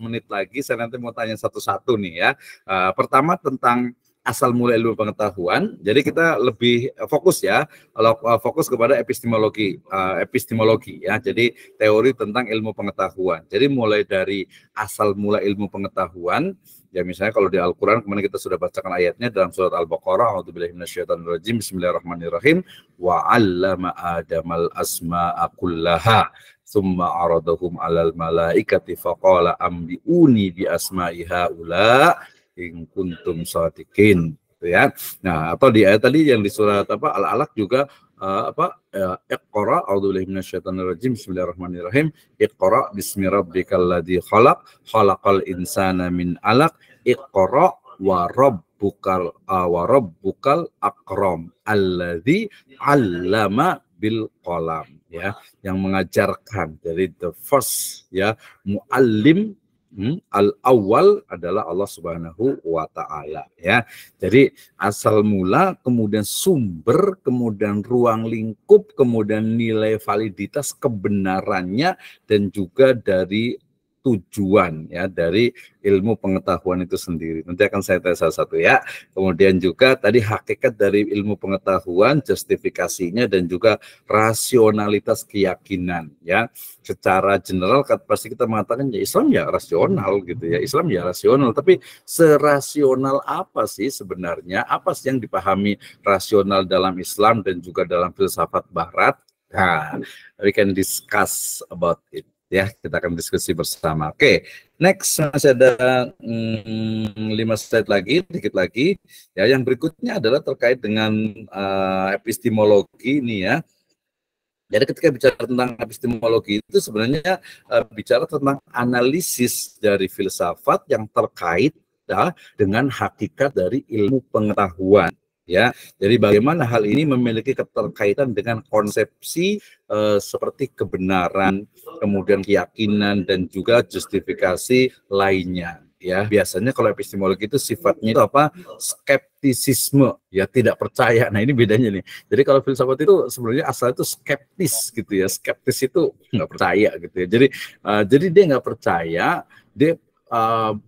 menit lagi. Saya nanti mau tanya satu-satu nih ya. Pertama tentang asal mula ilmu pengetahuan. Jadi kita lebih fokus ya, kalau fokus kepada epistemologi ya. Jadi teori tentang ilmu pengetahuan. Jadi mulai dari asal mula ilmu pengetahuan Ya misalnya kalau di Al-Quran kemarin kita sudah bacakan ayatnya dalam surat Al-Baqarah, a'udzubillahi minasyaitonirrajim, bismillahirrahmanirrahim, wa 'allama Adamal asma'a kullaha tsumma 'aradahum 'alal malaikati faqala ambi'uni bi asma'i haula in kuntum shadiqin, gitu ya. Nah, atau di ayat tadi yang di surat Al-Alaq juga Iqra a'udzubillahi minasyaitonirrajim bismillahirrahmanirrahim Iqra bismi rabbikal ladzi khalaqal insana min 'alaq Iqra wa rabbukal akram alladzi 'allama bil qalam, ya, yang mengajarkan. Dari the first, ya, muallim al-awwal adalah Allah Subhanahu wa taala, ya. Jadi asal mula, kemudian sumber, kemudian ruang lingkup, kemudian nilai validitas kebenarannya, dan juga dari tujuan, ya, dari ilmu pengetahuan itu sendiri. Nanti akan saya tes satu-satu, ya. Kemudian juga tadi hakikat dari ilmu pengetahuan, justifikasinya, dan juga rasionalitas keyakinan, ya. Secara general pasti kita mengatakan ya Islam ya rasional, gitu ya. Islam ya rasional, tapi serasional apa sih sebenarnya? Apa sih yang dipahami rasional dalam Islam dan juga dalam filsafat Barat? Nah, we can discuss about it. Ya, kita akan diskusi bersama. Oke, next masih ada 5 slide lagi, dikit lagi. Ya, yang berikutnya adalah terkait dengan epistemologi ini, ya. Jadi ketika bicara tentang epistemologi itu sebenarnya bicara tentang analisis dari filsafat yang terkait, ya, dengan hakikat dari ilmu pengetahuan. Ya, jadi bagaimana hal ini memiliki keterkaitan dengan konsepsi seperti kebenaran, kemudian keyakinan, dan juga justifikasi lainnya. Ya, biasanya kalau epistemologi itu sifatnya itu apa? Skeptisisme, ya, tidak percaya. Nah, ini bedanya nih. Jadi kalau filsafat itu sebenarnya asal itu skeptis, gitu ya. Skeptis itu nggak percaya, gitu ya. Jadi dia nggak percaya, dia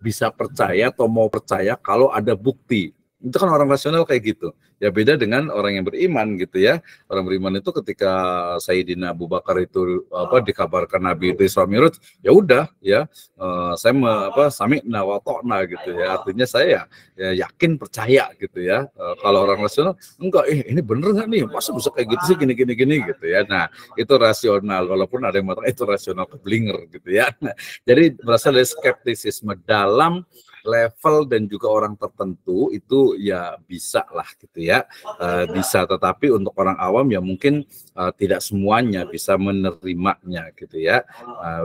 bisa percaya atau mau percaya kalau ada bukti. Itu kan orang rasional kayak gitu. Ya beda dengan orang yang beriman, gitu ya. Orang beriman itu ketika Sayyidina Abu Bakar itu dikabarkan Nabi itu Isra Mi'raj, ya udah, ya, saya sami'na wa ta'na, gitu ya. Artinya saya ya yakin, percaya, gitu ya. Kalau orang rasional enggak, ini bener nggak nih? Masa bisa kayak gitu sih, gini, gitu ya. Nah, itu rasional, walaupun ada yang mengatakan itu rasional keblinger, gitu ya. Nah, jadi berasal dari skeptisisme dalam level dan juga orang tertentu itu ya bisa lah, gitu ya, bisa. Tetapi untuk orang awam ya mungkin tidak semuanya bisa menerimanya, gitu ya.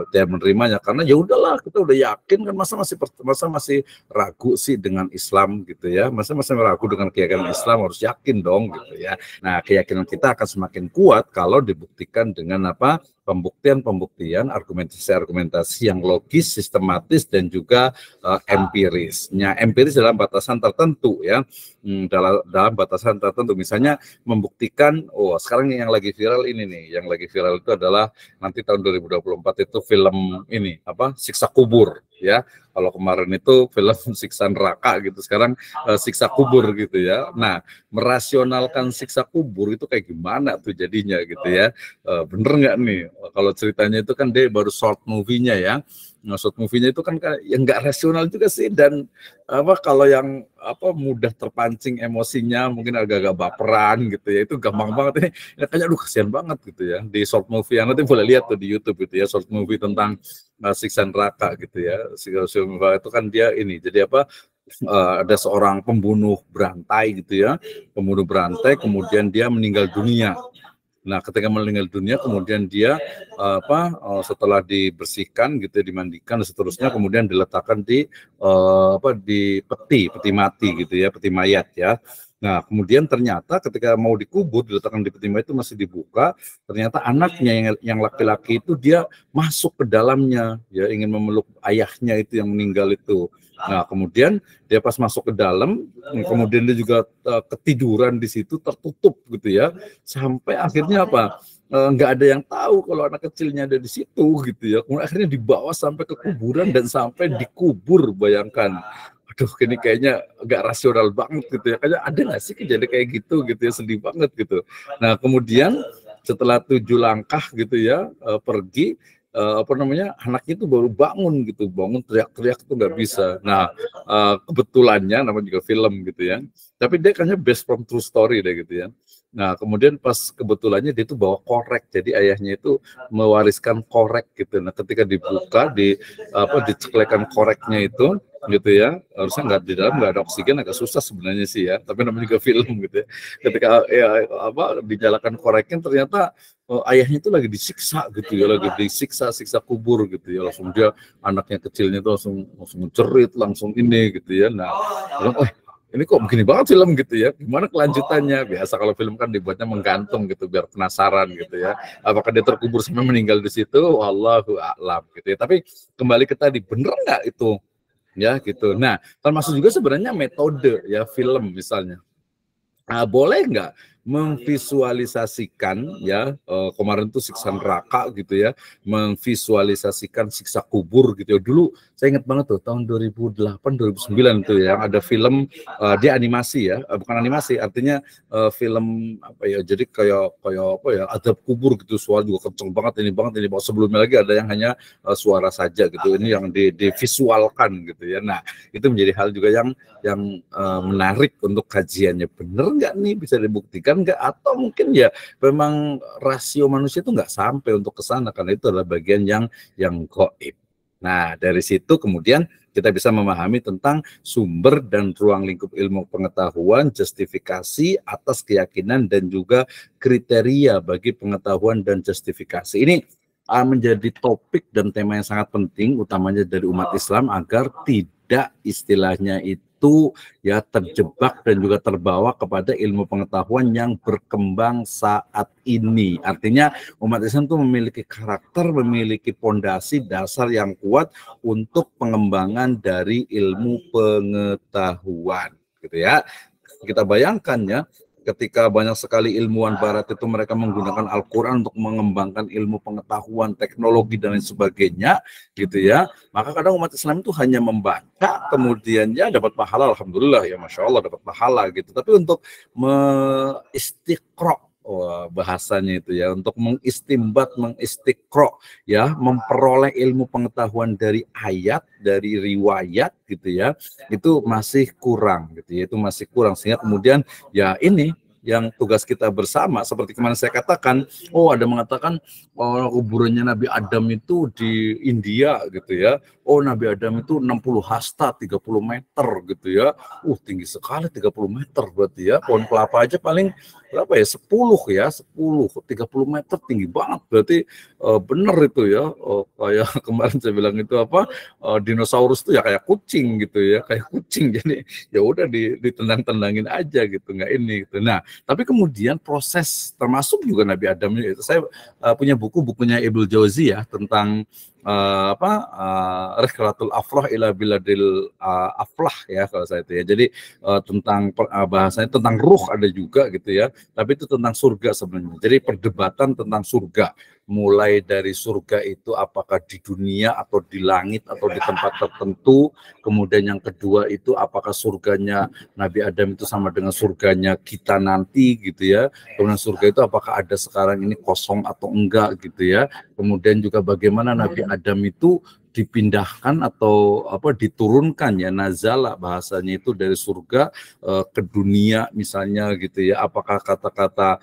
Dia menerimanya karena ya udahlah, kita udah yakin kan, masa masih ragu sih dengan Islam, gitu ya. Masa masih ragu dengan keyakinan Islam, harus yakin dong, gitu ya. Nah, keyakinan kita akan semakin kuat kalau dibuktikan dengan apa? Pembuktian, argumentasi yang logis, sistematis, dan juga empirisnya. Empiris dalam batasan tertentu, ya, dalam batasan tertentu. Misalnya membuktikan, sekarang yang lagi viral ini nih, yang lagi viral itu adalah nanti tahun 2024 itu film ini siksa kubur, ya. Kalau kemarin itu film siksa neraka, gitu, sekarang siksa kubur, gitu ya. Nah, merasionalkan siksa kubur itu kayak gimana tuh jadinya, gitu ya. Bener nggak nih? Kalau ceritanya itu kan dia baru short movie-nya, ya. Nah, short movie-nya itu kan yang nggak rasional juga sih, dan kalau yang mudah terpancing emosinya, mungkin agak-agak baperan, gitu ya, itu gampang banget ini. Ya, kayaknya aduh kasihan banget, gitu ya. Di short movie yang nanti boleh lihat tuh di YouTube, gitu ya, short movie tentang siksa neraka, gitu ya. Siksa neraka itu kan dia ini, jadi ada seorang pembunuh berantai, gitu ya, pembunuh berantai, kemudian dia meninggal dunia. Nah, ketika meninggal dunia, kemudian dia setelah dibersihkan, gitu, dimandikan dan seterusnya, kemudian diletakkan di peti mati, gitu ya, peti mayat, ya. Nah, kemudian ternyata ketika mau dikubur, diletakkan di peti mayat itu masih dibuka, ternyata anaknya yang laki-laki itu dia masuk ke dalamnya, ya, ingin memeluk ayahnya itu yang meninggal itu. Nah, kemudian dia pas masuk ke dalam, kemudian dia juga ketiduran di situ, tertutup, gitu ya, sampai akhirnya nggak ada yang tahu kalau anak kecilnya ada di situ, gitu ya. Kemudian akhirnya dibawa sampai ke kuburan dan sampai dikubur. Bayangkan, aduh, ini kayaknya agak rasional banget, gitu ya. Kayaknya ada nggak sih kejadian kayak gitu, ya, sedih banget, gitu. Nah, kemudian setelah 7 langkah, gitu ya, pergi, apa namanya, anaknya itu baru bangun gitu, bangun teriak-teriak itu nggak bisa. Nah, kebetulannya namanya juga film gitu ya, tapi dia kayaknya based from true story deh gitu ya. Nah, kemudian pas kebetulannya dia itu bawa korek, jadi ayahnya itu mewariskan korek gitu. Nah, ketika dibuka, diceklekan koreknya itu gitu ya, harusnya nggak di dalam nggak ada oksigen, agak susah sebenarnya sih ya, tapi namanya juga film gitu ya. Ketika dinyalakan koreknya, ternyata ayahnya itu lagi disiksa gitu ya, lagi siksa kubur gitu ya, langsung dia, anaknya kecilnya itu langsung mencerit, langsung ini gitu ya. Nah, ini kok begini banget film gitu ya, gimana kelanjutannya? Biasa kalau film kan dibuatnya menggantung gitu biar penasaran gitu ya, apakah dia terkubur sampai meninggal di situ, wallahu a'lam gitu ya. Tapi kembali ke tadi, bener nggak itu ya gitu. Nah, termasuk juga sebenarnya metode ya film misalnya, boleh nggak memvisualisasikan ya, kemarin tuh siksa neraka gitu ya, memvisualisasikan siksa kubur gitu ya. Dulu saya ingat banget tuh tahun 2008 2009 tuh ya, ada film, dia animasi ya, bukan animasi, artinya film apa ya, jadi kayak apa ya, azab kubur gitu, suara juga kenceng banget, ini banget. Sebelumnya lagi ada yang hanya suara saja gitu, ini yang divisualkan gitu ya. Nah, itu menjadi hal juga yang menarik untuk kajiannya. Bener nggak nih, bisa dibuktikan nggak, atau mungkin ya memang rasio manusia itu nggak sampai untuk ke sana, karena itu adalah bagian yang gaib. Nah, dari situ kemudian kita bisa memahami tentang sumber dan ruang lingkup ilmu pengetahuan, justifikasi atas keyakinan dan juga kriteria bagi pengetahuan dan justifikasi. Ini menjadi topik dan tema yang sangat penting, utamanya dari umat Islam, agar tidak istilahnya itu ya terjebak dan juga terbawa kepada ilmu pengetahuan yang berkembang saat ini. Artinya umat Islam itu memiliki karakter, memiliki pondasi dasar yang kuat untuk pengembangan dari ilmu pengetahuan, gitu ya. Kita bayangkan ya, ketika banyak sekali ilmuwan barat itu mereka menggunakan Al-Quran untuk mengembangkan ilmu pengetahuan, teknologi, dan lain sebagainya gitu ya, maka kadang umat Islam itu hanya membaca, kemudian ya dapat pahala, alhamdulillah ya, masya Allah dapat pahala gitu, tapi untuk mengistiqro, bahasanya itu ya, untuk mengistiqro ya, memperoleh ilmu pengetahuan dari ayat, dari riwayat gitu ya, itu masih kurang gitu ya, itu masih kurang, sehingga kemudian ya ini yang tugas kita bersama, seperti kemarin saya katakan, ada mengatakan kuburannya Nabi Adam itu di India gitu ya, Nabi Adam itu 60 hasta 30 meter gitu ya, tinggi sekali 30 meter berarti ya, pohon kelapa aja paling berapa ya, 10 30 meter, tinggi banget berarti. Bener itu ya, kayak kemarin saya bilang itu apa, dinosaurus itu ya kayak kucing gitu ya, kayak kucing, jadi ya udah ditendang-tendangin aja gitu, nggak ini gitu. Nah, tapi kemudian proses, termasuk juga Nabi Adam itu, saya punya bukunya Ibnu Jauzi ya, tentang Rihlatul Afrah ila Biladil Aflah ya, kalau saya itu ya. Jadi tentang bahasanya tentang ruh ada juga gitu ya, tapi itu tentang surga sebenarnya. Jadi perdebatan tentang surga, mulai dari surga itu apakah di dunia atau di langit atau di tempat tertentu. Kemudian yang kedua itu apakah surganya Nabi Adam itu sama dengan surganya kita nanti gitu ya. Kemudian surga itu apakah ada sekarang ini kosong atau enggak gitu ya. Kemudian juga bagaimana Nabi Adam itu dipindahkan atau diturunkan ya, nazala bahasanya itu, dari surga ke dunia misalnya gitu ya. Apakah kata-kata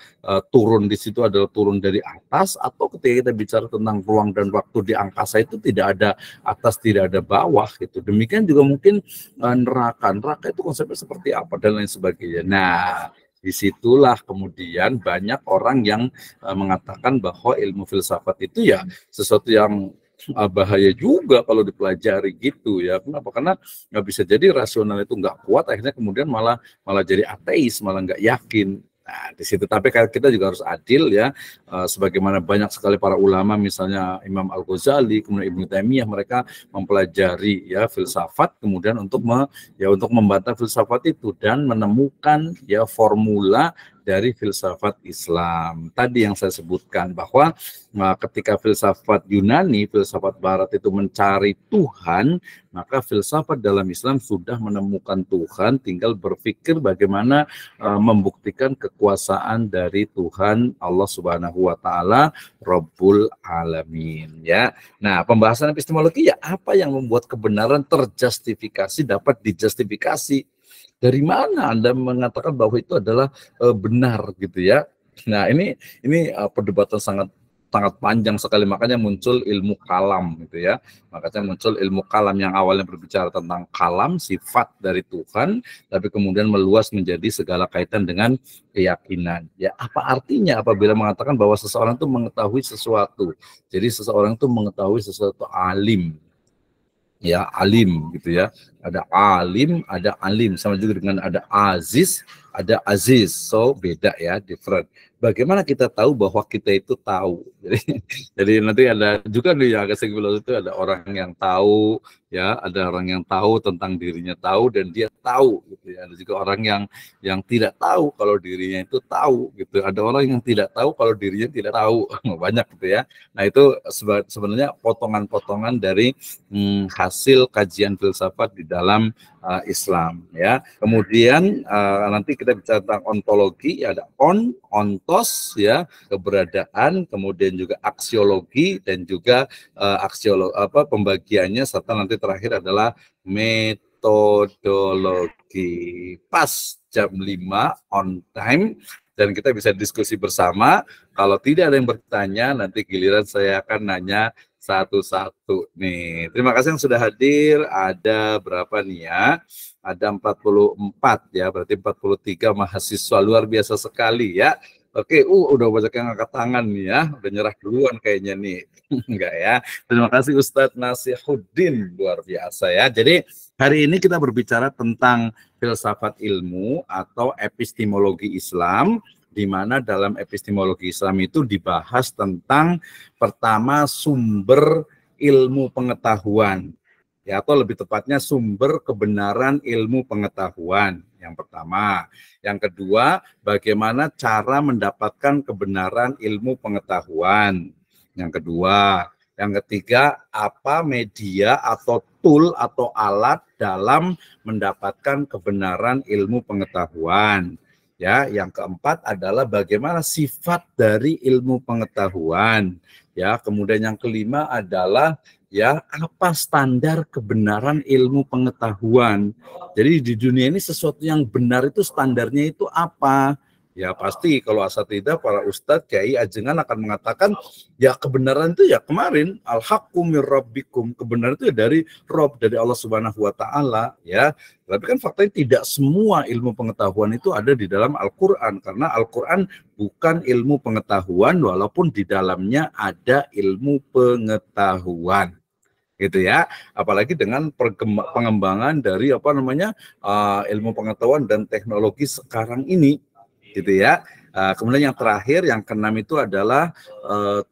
turun di situ adalah turun dari atas, atau ketika kita bicara tentang ruang dan waktu di angkasa itu tidak ada atas, tidak ada bawah gitu. Demikian juga mungkin neraka itu konsepnya seperti apa dan lain sebagainya. Nah, disitulah kemudian banyak orang yang mengatakan bahwa ilmu filsafat itu ya sesuatu yang bahaya juga kalau dipelajari gitu ya. Kenapa? Karena nggak bisa jadi rasional itu nggak kuat, akhirnya kemudian malah jadi ateis, malah nggak yakin. Nah, di situ. Tapi kita juga harus adil ya, sebagaimana banyak sekali para ulama, misalnya Imam Al-Ghazali, kemudian Ibnu Taimiyah, mereka mempelajari ya filsafat, kemudian untuk membantah filsafat itu dan menemukan ya formula dari filsafat Islam. Tadi yang saya sebutkan bahwa ketika filsafat Yunani, filsafat Barat itu mencari Tuhan, maka filsafat dalam Islam sudah menemukan Tuhan, tinggal berpikir bagaimana membuktikan kekuasaan dari Tuhan Allah Subhanahu wa taala Rabbul Alamin, ya. Nah, pembahasan epistemologi ya apa yang membuat kebenaran terjustifikasi dapat dijustifikasi. Dari mana Anda mengatakan bahwa itu adalah benar gitu ya? Nah, ini perdebatan sangat panjang sekali, makanya muncul ilmu kalam gitu ya. Makanya muncul ilmu kalam yang awalnya berbicara tentang kalam, sifat dari Tuhan, tapi kemudian meluas menjadi segala kaitan dengan keyakinan. Ya, apa artinya apabila mengatakan bahwa seseorang itu mengetahui sesuatu? Jadi seseorang itu mengetahui sesuatu alim. Ya, alim gitu ya. Ada alim, ada alim, sama juga dengan ada aziz, ada aziz. So beda ya, different. Bagaimana kita tahu bahwa kita itu tahu? Jadi nanti ada juga nih ya, itu ada orang yang tahu, ya, ada orang yang tahu tentang dirinya tahu dan dia tahu gitu ya. Ada juga orang yang tidak tahu kalau dirinya itu tahu gitu. Ada orang yang tidak tahu kalau dirinya tidak tahu. Banyak gitu ya. Nah, itu sebenarnya potongan-potongan dari hasil kajian filsafat di dalam Islam, ya. Kemudian nanti kita bicara tentang ontologi, ada ontos, ya, keberadaan, kemudian juga aksiologi dan juga pembagiannya, serta nanti terakhir adalah metodologi. Pas jam 5 on time dan kita bisa diskusi bersama. Kalau tidak ada yang bertanya, nanti giliran saya akan nanya satu-satu nih. Terima kasih yang sudah hadir. Ada berapa nih ya? Ada 44 ya, berarti 43 mahasiswa, luar biasa sekali ya. Oke, udah banyak yang angkat tangan nih ya, udah nyerah duluan kayaknya nih. Enggak ya. Terima kasih Ustadz Nasihuddin, luar biasa ya. Jadi hari ini kita berbicara tentang filsafat ilmu atau epistemologi Islam, di mana dalam epistemologi Islam itu dibahas tentang pertama sumber ilmu pengetahuan, ya, atau lebih tepatnya sumber kebenaran ilmu pengetahuan yang pertama. Yang kedua, bagaimana cara mendapatkan kebenaran ilmu pengetahuan. Yang kedua. Yang ketiga, apa media atau tool atau alat dalam mendapatkan kebenaran ilmu pengetahuan. Ya, yang keempat adalah bagaimana sifat dari ilmu pengetahuan. Ya, kemudian yang kelima adalah ya apa standar kebenaran ilmu pengetahuan. Jadi di dunia ini sesuatu yang benar itu standarnya itu apa? Ya pasti kalau asatidzah, para ustadz, kiai, ajengan akan mengatakan ya kebenaran itu ya kemarin al-haqqu mir rabbikum, kebenaran itu ya dari Rob, dari Allah Subhanahu wa taala, ya. Tapi kan faktanya tidak semua ilmu pengetahuan itu ada di dalam Al-Qur'an, karena Al-Qur'an bukan ilmu pengetahuan walaupun di dalamnya ada ilmu pengetahuan. Gitu ya, apalagi dengan pengembangan dari ilmu pengetahuan dan teknologi sekarang ini, gitu ya. Kemudian yang terakhir, yang keenam itu adalah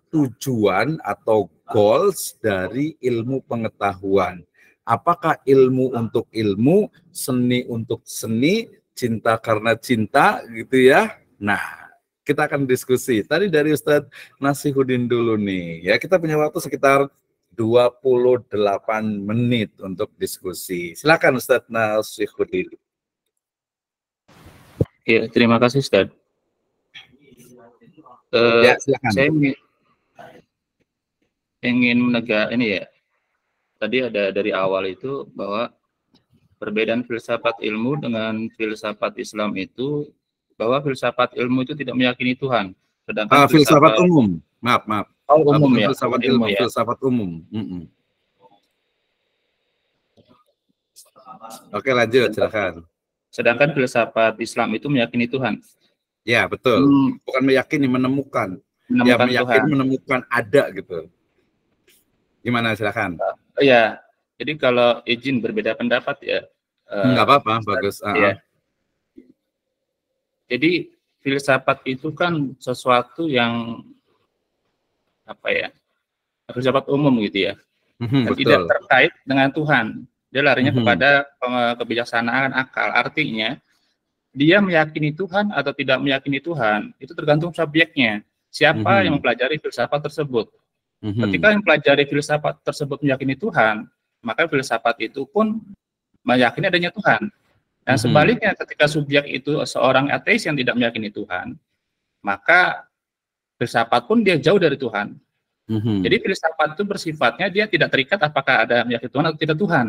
tujuan atau goals dari ilmu pengetahuan. Apakah ilmu untuk ilmu, seni untuk seni, cinta karena cinta, gitu ya. Nah, kita akan diskusi. Tadi dari Ustadz Nasihuddin dulu nih. Ya, kita punya waktu sekitar 28 menit untuk diskusi. Silakan Ustadz Nasihuddin. Ya, terima kasih Ustadz. Ya, silakan. Saya ingin menegak ini ya. Tadi ada dari awal itu bahwa perbedaan filsafat ilmu dengan filsafat Islam itu bahwa filsafat ilmu itu tidak meyakini Tuhan. Sedangkan filsafat umum. Maaf. Oh, umum ya. Filsafat ilmu, ya. Filsafat umum. Oke, lanjut, silakan. Sedangkan filsafat Islam itu meyakini Tuhan. Ya, betul. Bukan meyakini, menemukan. Ya, meyakini Tuhan. Menemukan ada gitu. Gimana, silakan. Ya, jadi kalau izin berbeda pendapat ya. Enggak apa-apa, bagus. Ya. Jadi filsafat itu kan sesuatu yang filsafat umum gitu ya. Dan tidak terkait dengan Tuhan. Dia larinya kepada kebijaksanaan akal. Artinya dia meyakini Tuhan atau tidak meyakini Tuhan, itu tergantung subjeknya. Siapa yang mempelajari filsafat tersebut. Ketika yang mempelajari filsafat tersebut meyakini Tuhan, maka filsafat itu pun meyakini adanya Tuhan. Dan sebaliknya ketika subjek itu seorang ateis yang tidak meyakini Tuhan, maka filsafat pun dia jauh dari Tuhan. Jadi filsafat itu bersifatnya dia tidak terikat apakah ada meyakini Tuhan atau tidak Tuhan.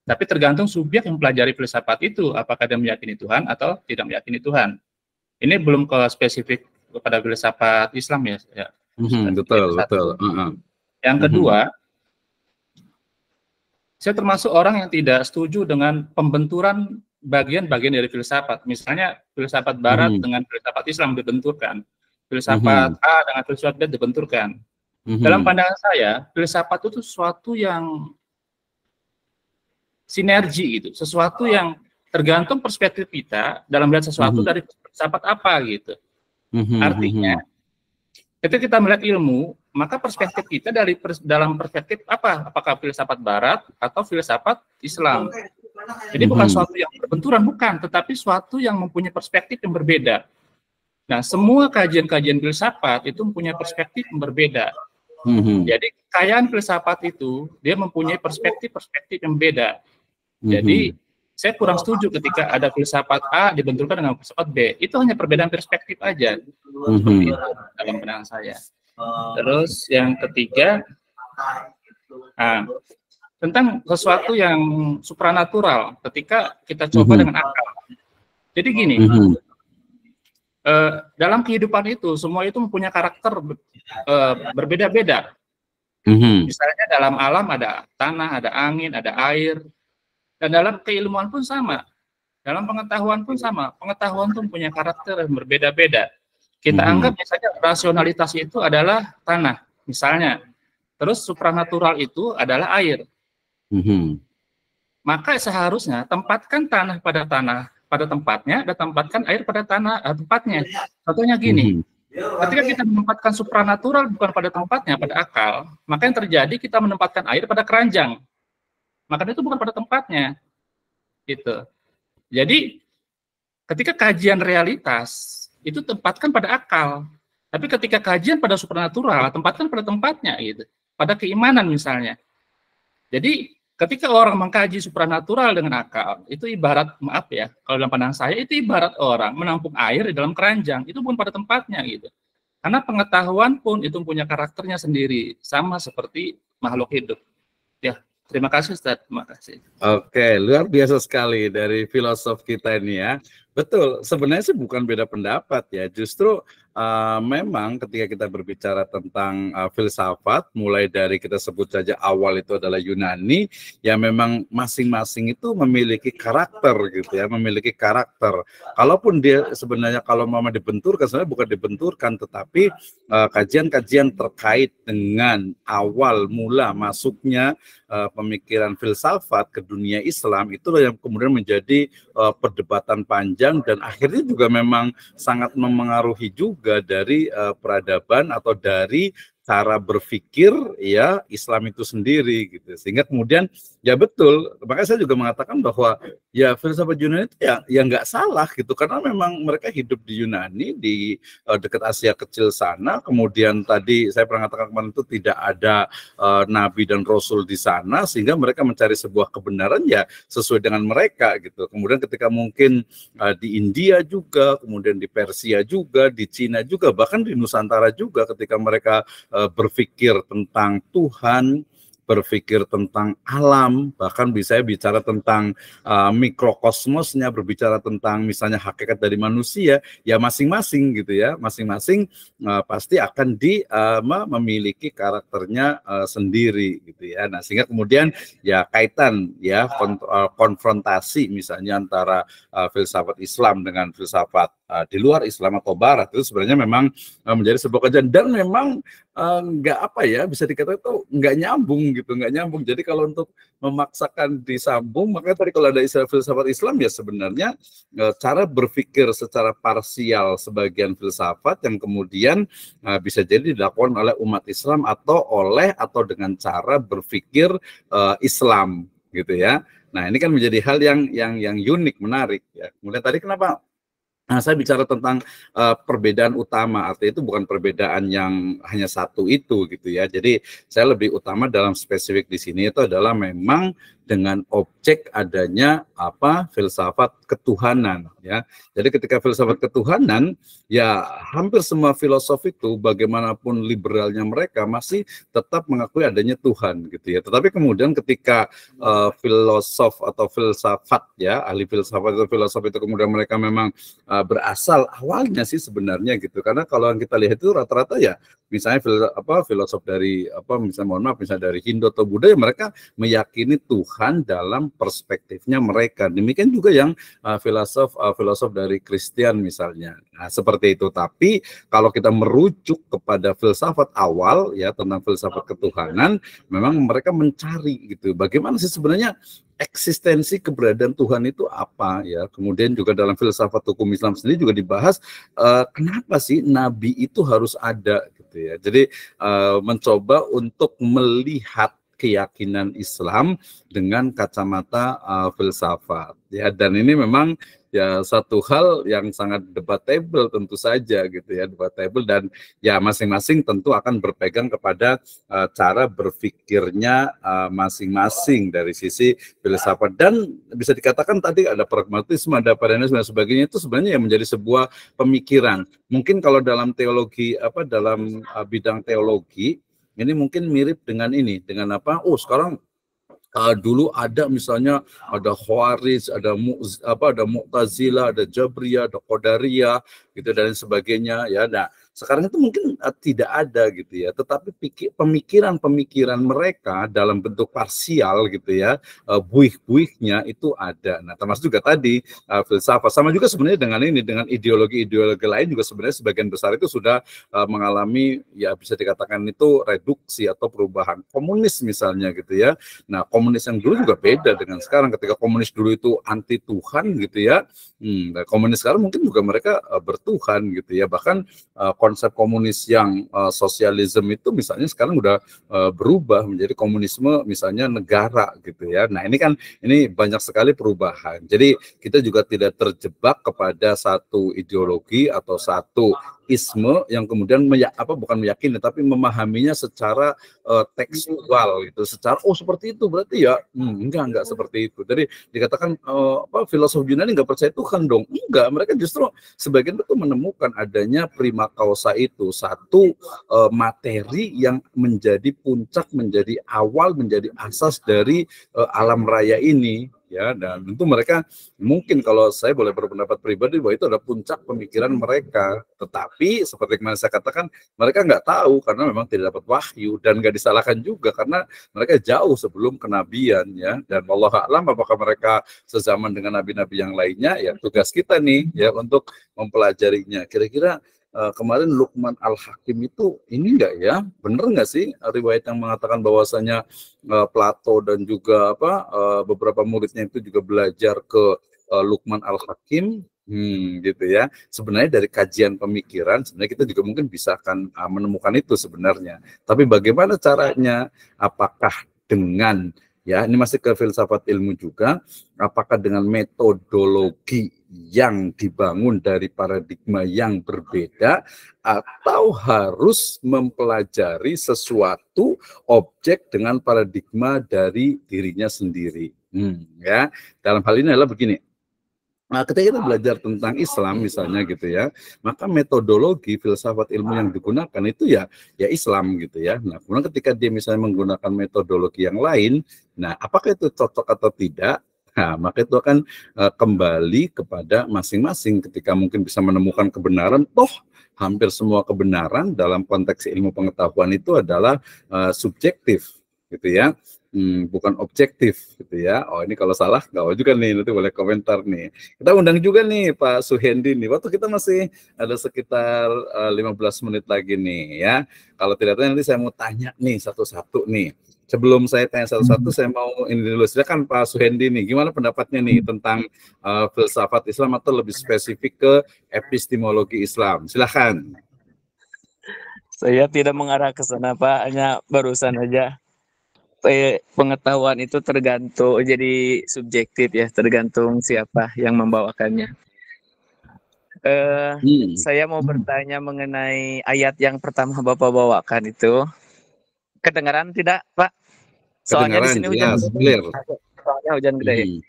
Tapi tergantung subjek yang mempelajari filsafat itu, apakah dia meyakini Tuhan atau tidak meyakini Tuhan. Ini belum ke spesifik kepada filsafat Islam ya. Betul. Yang kedua, saya termasuk orang yang tidak setuju dengan pembenturan bagian-bagian dari filsafat. Misalnya filsafat Barat dengan filsafat Islam dibenturkan, filsafat A dengan filsafat B dibenturkan. Dalam pandangan saya, filsafat itu sesuatu yang sinergi gitu, sesuatu yang tergantung perspektif kita dalam melihat sesuatu dari filsafat apa gitu. Artinya, ketika kita melihat ilmu, maka perspektif kita dalam perspektif apa? Apakah filsafat Barat atau filsafat Islam? Jadi bukan suatu yang berbenturan, bukan, tetapi suatu yang mempunyai perspektif yang berbeda. Nah, semua kajian-kajian filsafat itu mempunyai perspektif yang berbeda. Jadi kekayaan filsafat itu dia mempunyai perspektif-perspektif yang beda. Jadi saya kurang setuju ketika ada filsafat A dibenturkan dengan filsafat B. Itu hanya perbedaan perspektif aja. Seperti itu dalam pandangan saya. Terus yang ketiga, tentang sesuatu yang supranatural ketika kita coba dengan akal. Jadi gini, dalam kehidupan itu semua itu mempunyai karakter berbeda-beda. Misalnya dalam alam ada tanah, ada angin, ada air. Dan dalam keilmuan pun sama, dalam pengetahuan pun sama. Pengetahuan pun punya karakter yang berbeda-beda. Kita anggap misalnya rasionalitas itu adalah tanah, misalnya. Terus supranatural itu adalah air. Maka seharusnya tempatkan tanah pada tempatnya, dan tempatkan air pada tempatnya. Contohnya gini, ketika kita menempatkan supranatural bukan pada tempatnya, pada akal, maka yang terjadi kita menempatkan air pada keranjang. Maka itu bukan pada tempatnya, gitu. Jadi ketika kajian realitas itu tempatkan pada akal, tapi ketika kajian pada supranatural tempatkan pada tempatnya, gitu. Pada keimanan misalnya. Jadi ketika orang mengkaji supranatural dengan akal, itu ibarat, maaf ya, kalau dalam pandangan saya itu ibarat orang menampung air di dalam keranjang, itu bukan pada tempatnya, gitu. Karena pengetahuan pun itu punya karakternya sendiri, sama seperti makhluk hidup. Ya. Terima kasih Ustaz, terima kasih. Oke, luar biasa sekali dari filosof kita ini ya. Betul, sebenarnya sih bukan beda pendapat ya. Justru memang ketika kita berbicara tentang filsafat, mulai dari kita sebut saja awal itu adalah Yunani, ya memang masing-masing itu memiliki karakter gitu ya, memiliki karakter. Kalaupun dia sebenarnya kalau mama dibenturkan, sebenarnya bukan dibenturkan, tetapi kajian-kajian terkait dengan awal mula masuknya pemikiran filsafat ke dunia Islam, itulah yang kemudian menjadi perdebatan panjang dan akhirnya juga memang sangat memengaruhi juga dari peradaban atau dari cara berpikir ya Islam itu sendiri gitu. Sehingga kemudian ya betul, makanya saya juga mengatakan bahwa ya filsafat Yunani itu ya nggak salah gitu, karena memang mereka hidup di Yunani, di dekat Asia Kecil sana. Kemudian tadi saya pernah katakan kemarin itu tidak ada nabi dan rasul di sana, sehingga mereka mencari sebuah kebenaran ya sesuai dengan mereka gitu. Kemudian ketika mungkin di India juga, kemudian di Persia juga, di Cina juga, bahkan di Nusantara juga, ketika mereka berpikir tentang Tuhan, berpikir tentang alam, bahkan bisa bicara tentang mikrokosmosnya, berbicara tentang misalnya hakikat dari manusia, ya masing-masing gitu ya, masing-masing pasti akan memiliki karakternya sendiri gitu ya. Nah, sehingga kemudian ya kaitan ya konfrontasi misalnya antara filsafat Islam dengan filsafat di luar Islam atau Barat itu sebenarnya memang menjadi sebuah kajian, dan memang nggak apa ya, bisa dikatakan itu nggak nyambung gitu, nggak nyambung. Jadi kalau untuk memaksakan disambung, maka tadi kalau ada istilah filsafat Islam ya sebenarnya cara berpikir secara parsial sebagian filsafat yang kemudian bisa jadi dilakukan oleh umat Islam atau dengan cara berpikir Islam gitu ya. Nah, ini kan menjadi hal yang unik, menarik ya. Kemudian tadi kenapa saya bicara tentang perbedaan utama, artinya itu bukan perbedaan yang hanya satu itu gitu ya. Jadi saya lebih utama dalam spesifik di sini itu adalah memang dengan objek adanya filsafat ketuhanan ya. Jadi ketika filsafat ketuhanan ya hampir semua filosof itu bagaimanapun liberalnya mereka masih tetap mengakui adanya Tuhan gitu ya. Tetapi kemudian ketika filosof atau filsafat ya, ahli filsafat atau filosof itu kemudian mereka memang berasal awalnya sih sebenarnya gitu, karena kalau yang kita lihat itu rata-rata ya misalnya filosof dari misalnya dari Hindu atau Buddha ya mereka meyakini Tuhan dalam perspektifnya mereka. Demikian juga yang filosof dari Kristen misalnya. Nah, seperti itu. Tapi kalau kita merujuk kepada filsafat awal ya tentang filsafat ketuhanan, memang mereka mencari gitu bagaimana sih sebenarnya eksistensi keberadaan Tuhan itu apa ya. Kemudian juga dalam filsafat hukum Islam sendiri juga dibahas kenapa sih nabi itu harus ada gitu ya. Jadi mencoba untuk melihat keyakinan Islam dengan kacamata filsafat ya, dan ini memang ya satu hal yang sangat debatable tentu saja gitu ya, debatable, dan ya masing-masing tentu akan berpegang kepada cara berpikirnya masing-masing dari sisi filsafat. Dan bisa dikatakan tadi ada pragmatisme, ada paradigma dan sebagainya, itu sebenarnya yang menjadi sebuah pemikiran. Mungkin kalau dalam teologi dalam bidang teologi ini mungkin mirip dengan ini, dengan sekarang dulu ada misalnya ada Khawarij, ada Mu'tazilah, ada Jabriyah, ada Qadariyah gitu dan sebagainya ya. Nah, sekarang itu mungkin tidak ada gitu ya, tetapi pemikiran-pemikiran mereka dalam bentuk parsial gitu ya, buih-buihnya itu ada. Nah, termasuk juga tadi filsafat, sama juga sebenarnya dengan ideologi-ideologi lain juga sebenarnya sebagian besar itu sudah mengalami ya bisa dikatakan itu reduksi atau perubahan. Komunis misalnya gitu ya. Nah, komunis yang dulu juga beda dengan sekarang. Ketika komunis dulu itu anti Tuhan gitu ya, komunis sekarang mungkin juga mereka bertuhan gitu ya. Bahkan konsep komunis yang sosialisme itu misalnya sekarang udah berubah menjadi komunisme misalnya negara gitu ya. Nah, ini banyak sekali perubahan. Jadi kita juga tidak terjebak kepada satu ideologi atau satu isme yang kemudian bukan meyakini tapi memahaminya secara tekstual gitu, secara seperti itu berarti ya enggak seperti itu. Jadi dikatakan filosof Yunani enggak percaya Tuhan dong, enggak, mereka justru sebagian itu menemukan adanya prima causa itu, satu materi yang menjadi puncak, menjadi awal, menjadi asas dari alam raya ini ya. Dan tentu mereka mungkin kalau saya boleh berpendapat pribadi bahwa itu adalah puncak pemikiran mereka, tetapi seperti yang saya katakan mereka nggak tahu karena memang tidak dapat wahyu, dan nggak disalahkan juga karena mereka jauh sebelum kenabian ya. Dan wallahu a'lam apakah mereka sezaman dengan nabi-nabi yang lainnya, ya tugas kita nih ya untuk mempelajarinya. Kira-kira kemarin Luqman Al-Hakim itu ini enggak ya, bener nggak sih riwayat yang mengatakan bahwasanya Plato dan juga beberapa muridnya itu juga belajar ke Luqman Al-Hakim gitu ya. Sebenarnya dari kajian pemikiran sebenarnya kita juga mungkin bisa akan menemukan itu sebenarnya. Tapi bagaimana caranya? Apakah dengan ini masih ke filsafat ilmu juga, apakah dengan metodologi yang dibangun dari paradigma yang berbeda, atau harus mempelajari sesuatu objek dengan paradigma dari dirinya sendiri. Ya, dalam hal ini adalah begini. Nah, ketika kita belajar tentang Islam misalnya gitu ya, maka metodologi filsafat ilmu yang digunakan itu ya Islam gitu ya. Nah, kemudian ketika dia misalnya menggunakan metodologi yang lain, nah apakah itu cocok atau tidak? Nah, maka itu akan kembali kepada masing-masing. Ketika mungkin bisa menemukan kebenaran, hampir semua kebenaran dalam konteks ilmu pengetahuan itu adalah subjektif gitu ya. Bukan objektif gitu ya. Ini kalau salah nggak juga nih, nanti boleh komentar nih. Kita undang juga nih Pak Suhendi nih. Waktu kita masih ada sekitar 15 menit lagi nih ya. Kalau tidak tahu nanti saya mau tanya nih satu-satu nih. Sebelum saya tanya satu-satu, saya mau ini dulu. Silakan Pak Suhendi nih, gimana pendapatnya nih tentang filsafat Islam atau lebih spesifik ke epistemologi Islam? Silakan. Saya tidak mengarah ke sana Pak, hanya barusan aja pengetahuan itu tergantung, jadi subjektif ya, tergantung siapa yang membawakannya. Saya mau bertanya mengenai ayat yang pertama Bapak bawakan itu. Kedengaran tidak, Pak? Soalnya di sini hujan clear. Soalnya hujan gede.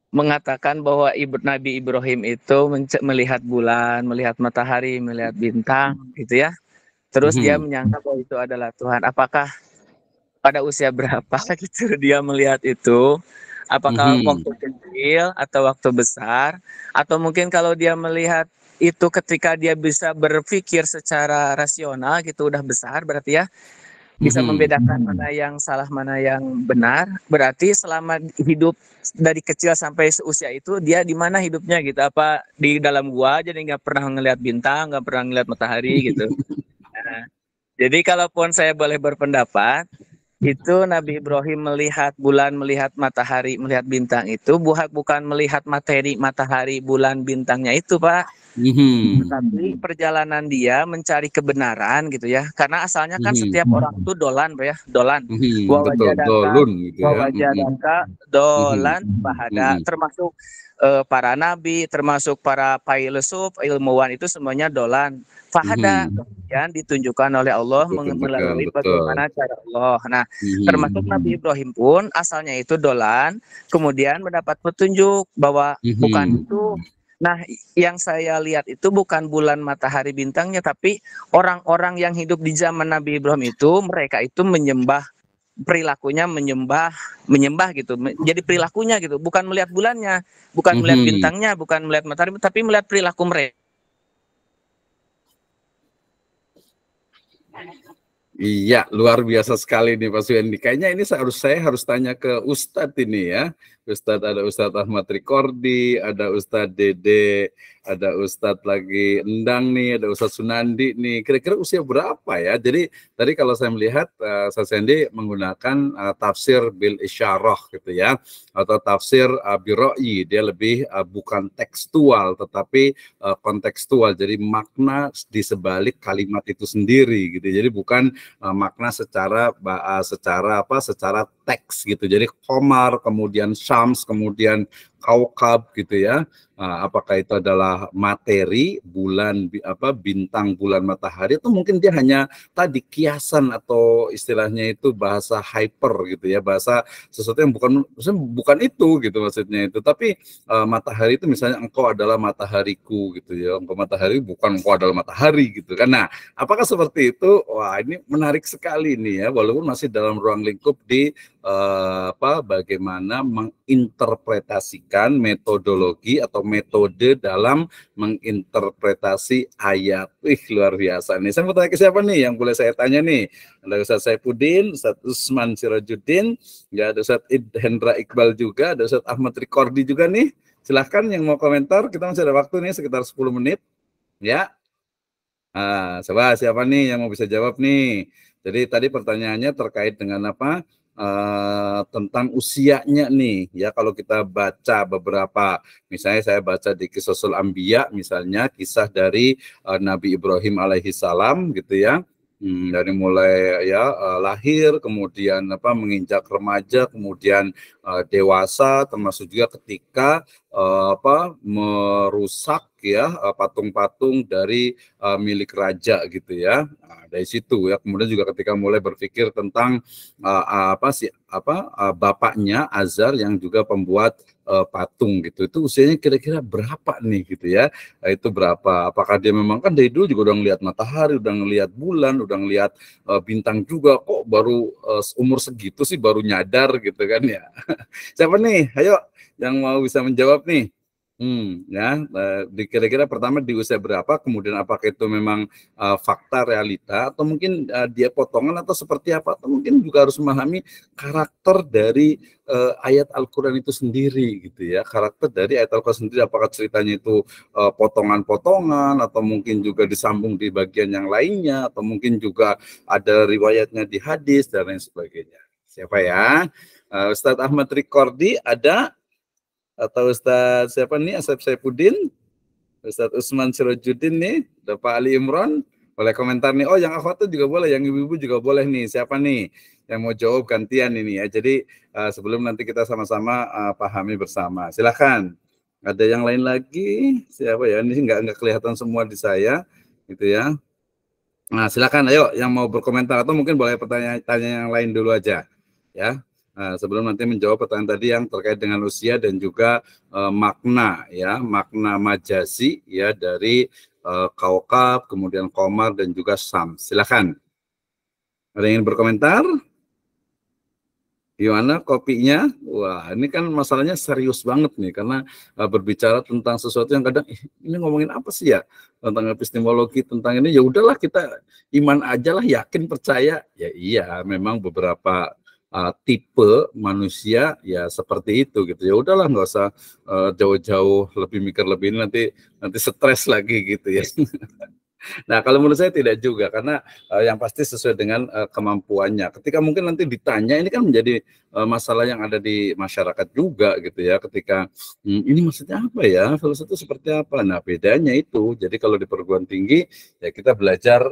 Mengatakan bahwa Nabi Ibrahim itu melihat bulan, melihat matahari, melihat bintang, gitu ya. Terus dia menyangka bahwa itu adalah Tuhan. Apakah pada usia berapa gitu dia melihat itu? Apakah waktu kecil atau waktu besar? Atau mungkin kalau dia melihat itu ketika dia bisa berpikir secara rasional gitu udah besar berarti ya, bisa membedakan mana yang salah, mana yang benar. Berarti selama hidup dari kecil sampai seusia itu dia di mana hidupnya gitu? Apa di dalam gua jadi nggak pernah ngelihat bintang, nggak pernah ngelihat matahari gitu? Nah, jadi kalaupun saya boleh berpendapat, itu Nabi Ibrahim melihat bulan, melihat matahari, melihat bintang itu bukan melihat materi matahari, bulan, bintangnya itu, Pak. Tapi perjalanan dia mencari kebenaran gitu ya. Karena asalnya kan setiap orang itu dolan, Pak ya, dolan. Wawajadaka dolan bahada, termasuk para nabi, termasuk para filsuf, ilmuwan itu semuanya dolan. Fahada yang ditunjukkan oleh Allah melalui bagaimana cara Allah. Nah, termasuk Nabi Ibrahim pun asalnya itu dolan, kemudian mendapat petunjuk bahwa bukan itu. Nah, yang saya lihat itu bukan bulan, matahari, bintangnya, tapi orang-orang yang hidup di zaman Nabi Ibrahim itu, mereka itu menyembah, perilakunya menyembah gitu. Jadi perilakunya gitu, bukan melihat bulannya, bukan melihat bintangnya, bukan melihat matahari, tapi melihat perilaku mereka. Iya, luar biasa sekali nih Pak Suyendi. Kayaknya ini saya harus tanya ke Ustadz ini ya. Ada Ustadz Ahmad Rikordi, ada Ustadz Dede, ada Ustadz lagi Endang nih, ada Ustadz Sunandi nih. Kira-kira usia berapa ya? Jadi tadi kalau saya melihat Ustadz Suyendi menggunakan tafsir bil isyarah gitu ya, atau tafsir biroi. Dia lebih bukan tekstual tetapi kontekstual. Jadi makna di sebalik kalimat itu sendiri gitu. Jadi bukan makna secara teks gitu. Jadi qamar, kemudian syams, kemudian kaukab gitu ya. Apakah itu adalah materi bulan, bintang, bulan, matahari, atau mungkin dia hanya tadi kiasan atau istilahnya itu bahasa hyper gitu ya, bahasa sesuatu yang bukan itu gitu maksudnya itu. Tapi matahari itu misalnya engkau adalah matahariku gitu ya, engkau matahari bukan engkau adalah matahari gitu kan. Nah, apakah seperti itu? Wah, ini menarik sekali nih ya, walaupun masih dalam ruang lingkup di bagaimana menginterpretasikan metodologi atau metode dalam menginterpretasi ayat. Luar biasa nih. Saya mau tanya ke siapa nih yang boleh saya tanya nih? Ada Ustaz Saifuddin, Ustaz Usman Sirajuddin, ya ada Ustaz Hendra Iqbal juga, ada Ustaz Ahmad Rikordi juga nih. Silahkan yang mau komentar, kita masih ada waktu nih sekitar 10 menit. Ya. Coba siapa nih yang mau bisa jawab nih? Jadi tadi pertanyaannya terkait dengan apa? Tentang usianya nih ya. Kalau kita baca beberapa, misalnya saya baca di Qisasul Anbiya misalnya, kisah dari Nabi Ibrahim alaihi salam gitu ya, dari mulai ya lahir, kemudian menginjak remaja, kemudian dewasa, termasuk juga ketika merusak ya patung-patung dari milik raja gitu ya. Dari situ ya, kemudian juga ketika mulai berpikir tentang bapaknya Azar yang juga pembuat patung gitu. Itu usianya kira-kira berapa nih gitu ya? Itu berapa? Apakah dia memang kan dari dulu juga udah ngelihat matahari, udah ngelihat bulan, udah ngelihat bintang juga, kok baru umur segitu sih baru nyadar gitu kan ya. Siapa nih? Ayo yang mau bisa menjawab nih. Kira-kira pertama di usia berapa, kemudian apakah itu memang fakta realita, atau mungkin dia potongan, atau seperti apa, atau mungkin juga harus memahami karakter dari ayat Al-Quran itu sendiri gitu ya, karakter dari ayat Al-Quran sendiri, apakah ceritanya itu potongan-potongan, atau mungkin juga disambung di bagian yang lainnya, atau mungkin juga ada riwayatnya di hadis dan lain sebagainya. Siapa ya? Ustadz Ahmad Rikordi ada? Atau Ustadz siapa nih, Asep Saifuddin, Ustadz Usman Sirajuddin nih, Bapak Ali Imran, Boleh komentar nih. Oh, yang akhwat tuh juga boleh, yang ibu-ibu juga boleh nih. Siapa nih yang mau jawab gantian ini ya. Jadi sebelum nanti kita sama-sama pahami bersama. Silakan. Ada yang lain lagi? Siapa ya? Ini nggak kelihatan semua di saya, gitu ya. Nah, silakan. Ayo, yang mau berkomentar atau mungkin boleh tanya yang lain dulu aja, ya. Sebelum nanti menjawab pertanyaan tadi yang terkait dengan usia dan juga makna, ya, makna majazi, ya, dari Kaukab, kemudian Qamar dan juga Syams. Silakan. Ada yang ingin berkomentar? Gimana kopinya? Wah, ini kan masalahnya serius banget nih, karena berbicara tentang sesuatu yang kadang ini ngomongin apa sih ya, tentang epistemologi, tentang ini. Ya udahlah, kita iman aja lah, yakin, percaya. Ya iya, memang beberapa tipe manusia ya seperti itu gitu. Ya udahlah, nggak usah jauh-jauh lebih mikir lebih, nanti stres lagi gitu ya. Nah, kalau menurut saya tidak juga, karena yang pasti sesuai dengan kemampuannya. Ketika mungkin nanti ditanya, ini kan menjadi masalah yang ada di masyarakat juga gitu ya. Ketika ini maksudnya apa ya, filsafat itu seperti apa? Nah, bedanya itu. Jadi kalau di perguruan tinggi ya kita belajar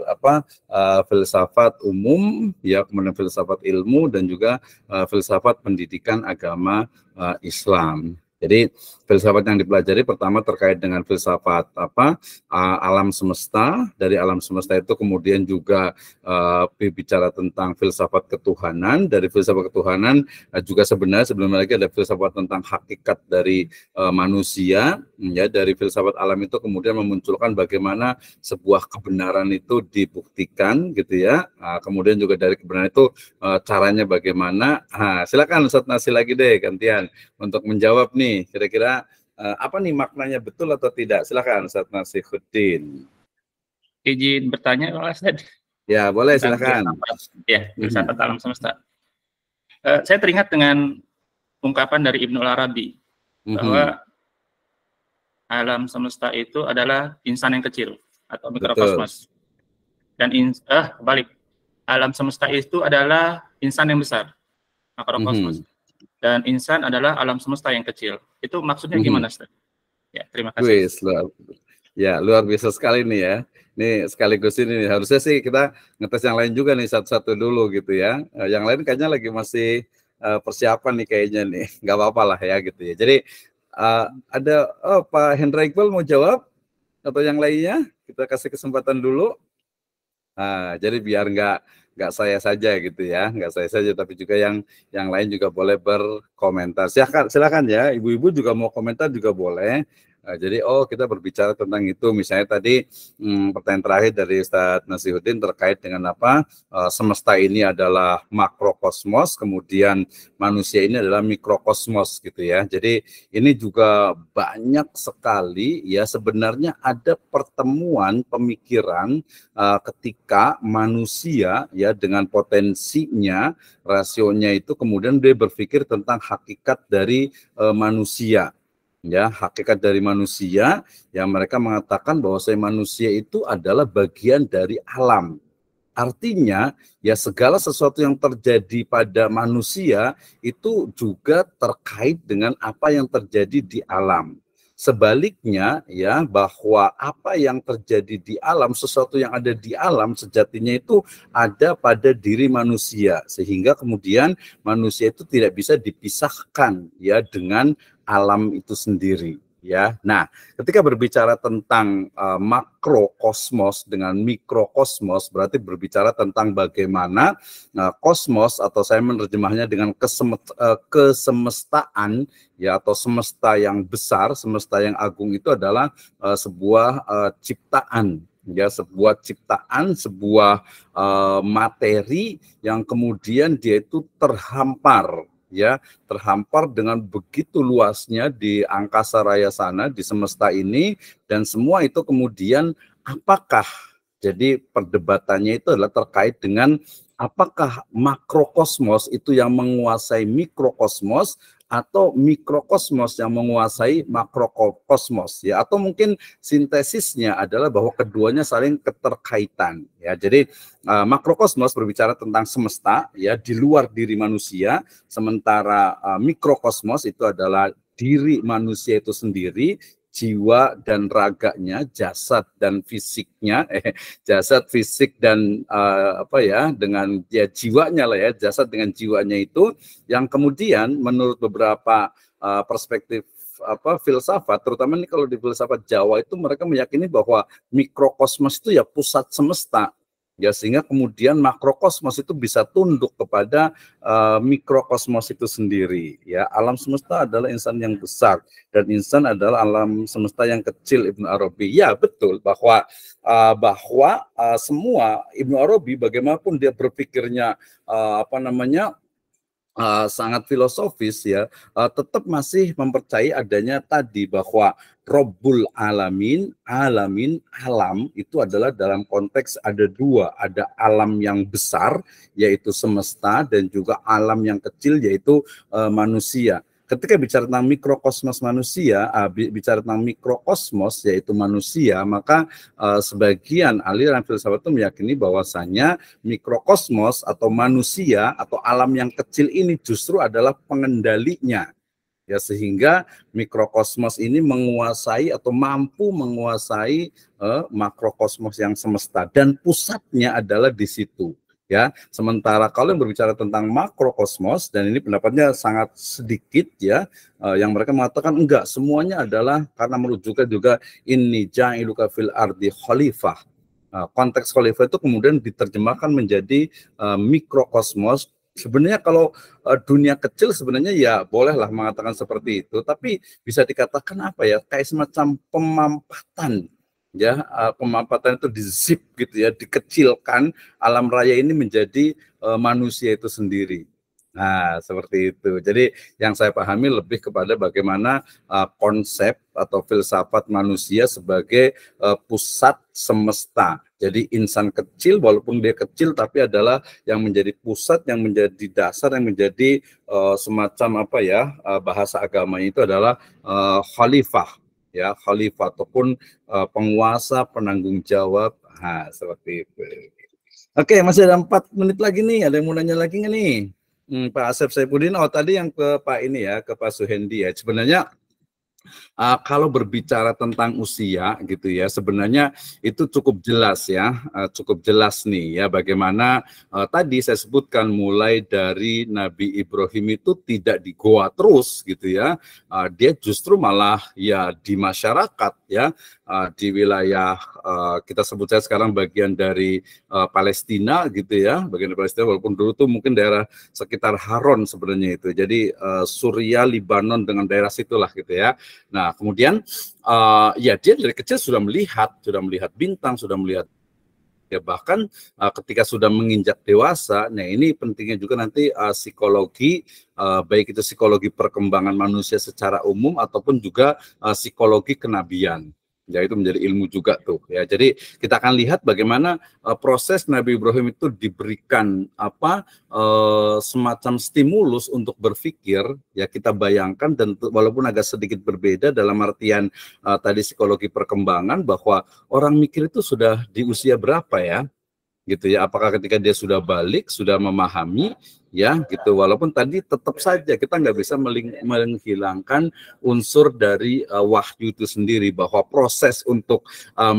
filsafat umum, ya, kemudian filsafat ilmu dan juga filsafat pendidikan agama Islam. Jadi filsafat yang dipelajari pertama terkait dengan filsafat alam semesta. Dari alam semesta itu kemudian juga bicara tentang filsafat ketuhanan. Dari filsafat ketuhanan juga sebenarnya sebelum lagi ada filsafat tentang hakikat dari manusia. Ya, dari filsafat alam itu kemudian memunculkan bagaimana sebuah kebenaran itu dibuktikan gitu ya. Kemudian juga dari kebenaran itu caranya bagaimana. Silakan Ustaz Nasi lagi deh gantian untuk menjawab nih, kira-kira apa nih maknanya, betul atau tidak? Silakan Ustaz Nasihuddin. Izin bertanya, Ustaz. Ya, boleh, silakan. Ya, filsafat alam semesta. Saya teringat dengan ungkapan dari Ibnu Arabi bahwa alam semesta itu adalah insan yang kecil atau mikrokosmos. Dan balik, alam semesta itu adalah insan yang besar, makrokosmos. Dan insan adalah alam semesta yang kecil. Itu maksudnya gimana, Ustaz? Ya, terima kasih. Luar biasa sekali nih ya. Ini sekaligus ini harusnya sih kita ngetes yang lain juga nih satu-satu dulu gitu ya. Yang lain kayaknya lagi masih persiapan nih kayaknya nih. Nggak apa-apa lah ya gitu ya. Jadi ada Pak Hendra Iqbal mau jawab atau yang lainnya? Kita kasih kesempatan dulu. Jadi biar nggak saya saja gitu ya, nggak saya saja, tapi juga yang lain juga boleh berkomentar. Silakan ya, ibu-ibu juga mau komentar juga boleh. Jadi kita berbicara tentang itu, misalnya tadi pertanyaan terakhir dari Ustaz Nasihuddin terkait dengan apa, semesta ini adalah makrokosmos, kemudian manusia ini adalah mikrokosmos gitu ya. Jadi ini juga banyak sekali ya, sebenarnya ada pertemuan pemikiran ketika manusia ya dengan potensinya, rasionya itu kemudian dia berpikir tentang hakikat dari manusia. Ya, hakikat dari manusia, yang mereka mengatakan bahwa manusia itu adalah bagian dari alam. Artinya, ya segala sesuatu yang terjadi pada manusia itu juga terkait dengan apa yang terjadi di alam. Sebaliknya, ya, bahwa apa yang terjadi di alam, sesuatu yang ada di alam sejatinya itu ada pada diri manusia, sehingga kemudian manusia itu tidak bisa dipisahkan ya dengan alam itu sendiri ya. Nah, ketika berbicara tentang makrokosmos dengan mikrokosmos, berarti berbicara tentang bagaimana kosmos, atau saya menerjemahnya dengan kesemestaan ya, atau semesta yang besar, semesta yang agung itu adalah sebuah ciptaan ya, sebuah ciptaan, sebuah materi yang kemudian dia itu terhampar ya, terhampar dengan begitu luasnya di angkasa raya sana, di semesta ini, dan semua itu kemudian apakah, jadi perdebatannya itu adalah terkait dengan apakah makrokosmos itu yang menguasai mikrokosmos atau mikrokosmos yang menguasai makrokosmos ya, atau mungkin sintesisnya adalah bahwa keduanya saling keterkaitan ya. Jadi makrokosmos berbicara tentang semesta ya, di luar diri manusia, sementara mikrokosmos itu adalah diri manusia itu sendiri, jiwa dan raganya, jasad dan fisiknya, jasad, fisik dan dengan jiwanya lah ya, jasad dengan jiwanya itu yang kemudian menurut beberapa perspektif filsafat, terutama ini kalau di filsafat Jawa itu mereka meyakini bahwa mikrokosmos itu ya pusat semesta. Ya, sehingga kemudian makrokosmos itu bisa tunduk kepada mikrokosmos itu sendiri. Ya, alam semesta adalah insan yang besar dan insan adalah alam semesta yang kecil. Ibnu Arabi, ya betul bahwa semua Ibnu Arabi bagaimanapun dia berpikirnya sangat filosofis ya, tetap masih mempercayai adanya tadi bahwa Rabbul Alamin, alam itu adalah dalam konteks ada dua, ada alam yang besar yaitu semesta dan juga alam yang kecil yaitu manusia. Ketika bicara tentang mikrokosmos manusia, bicara tentang mikrokosmos yaitu manusia, maka sebagian aliran filsafat itu meyakini bahwasanya mikrokosmos atau manusia atau alam yang kecil ini justru adalah pengendalinya. Ya, sehingga mikrokosmos ini menguasai atau mampu menguasai makrokosmos yang semesta dan pusatnya adalah di situ. Ya, sementara kalau yang berbicara tentang makrokosmos, dan ini pendapatnya sangat sedikit ya, yang mereka mengatakan enggak, semuanya adalah karena merujukan juga inni ja'iluka fil ardi khalifah. Konteks khalifah itu kemudian diterjemahkan menjadi mikrokosmos. Sebenarnya kalau dunia kecil sebenarnya ya bolehlah mengatakan seperti itu, tapi bisa dikatakan apa ya, kayak semacam pemampatan. Ya, pemampatan itu di-zip gitu ya, dikecilkan alam raya ini menjadi manusia itu sendiri. Nah, seperti itu. Jadi yang saya pahami lebih kepada bagaimana konsep atau filsafat manusia sebagai pusat semesta. Jadi insan kecil, walaupun dia kecil, tapi adalah yang menjadi pusat, yang menjadi dasar, yang menjadi semacam bahasa agamanya itu adalah khalifah. Ya, khalifah ataupun penguasa, penanggung jawab, seperti itu. Oke, masih ada 4 menit lagi nih. Ada yang mau nanya lagi nggak nih? Pak Asep Saifuddin, tadi yang ke Pak ini ya, ke Pak Suhendi ya. Sebenarnya kalau berbicara tentang usia gitu ya, sebenarnya itu cukup jelas ya, cukup jelas nih ya bagaimana tadi saya sebutkan mulai dari Nabi Ibrahim itu tidak di goa terus gitu ya, dia justru malah ya di masyarakat ya, di wilayah kita sebut saja sekarang bagian dari Palestina gitu ya, bagian dari Palestina, walaupun dulu tuh mungkin daerah sekitar Haron sebenarnya itu, jadi Suria, Libanon dengan daerah situlah gitu ya. Nah, kemudian ya dia dari kecil sudah melihat bintang, sudah melihat ya, bahkan ketika sudah menginjak dewasa. Nah, ini pentingnya juga nanti psikologi, baik itu psikologi perkembangan manusia secara umum ataupun juga psikologi kenabian. Ya, itu menjadi ilmu juga tuh ya. Jadi kita akan lihat bagaimana proses Nabi Ibrahim itu diberikan semacam stimulus untuk berpikir ya. Kita bayangkan, dan walaupun agak sedikit berbeda dalam artian tadi psikologi perkembangan, bahwa orang mikir itu sudah di usia berapa ya gitu ya, apakah ketika dia sudah balik, sudah memahami ya gitu, walaupun tadi tetap saja kita nggak bisa menghilangkan unsur dari wahyu itu sendiri, bahwa proses untuk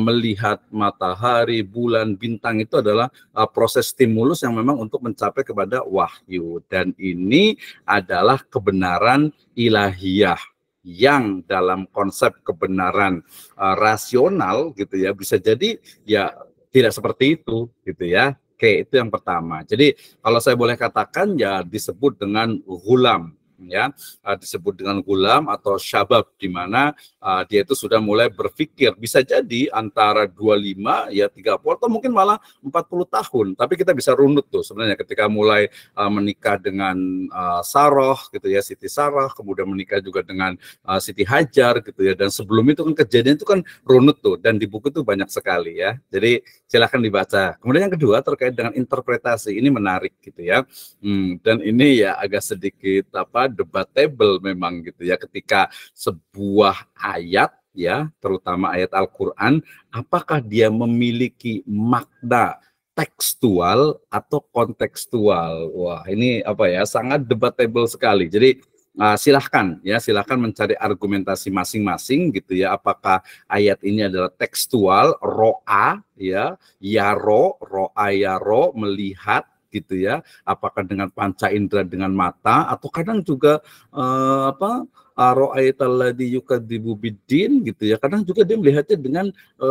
melihat matahari, bulan, bintang itu adalah proses stimulus yang memang untuk mencapai kepada wahyu, dan ini adalah kebenaran ilahiyah yang dalam konsep kebenaran rasional gitu ya, bisa jadi ya tidak seperti itu gitu ya. Oke, itu yang pertama. Jadi kalau saya boleh katakan ya disebut dengan ghulam ya, disebut dengan ghulam atau syabab, di mana dia itu sudah mulai berpikir, bisa jadi antara 25 ya 30 atau mungkin malah 40 tahun. Tapi kita bisa runut tuh sebenarnya ketika mulai menikah dengan Saroh gitu ya, Siti Saroh, kemudian menikah juga dengan Siti Hajar gitu ya, dan sebelum itu kan kejadian itu kan runut tuh, dan di buku tuh banyak sekali ya. Jadi silahkan dibaca. Kemudian yang kedua terkait dengan interpretasi, ini menarik gitu ya. Dan ini ya agak sedikit debatable memang gitu ya, ketika sebuah ayat ya, terutama ayat Al-Qur'an, apakah dia memiliki makna tekstual atau kontekstual. Wah, ini sangat debatable sekali. Jadi silahkan mencari argumentasi masing-masing gitu ya, apakah ayat ini adalah tekstual ro'a ya, ro'a yaro melihat gitu ya, apakah dengan panca indera dengan mata, atau kadang juga ra'aitalladzi yukadzibu biddin gitu ya, kadang juga dia melihatnya dengan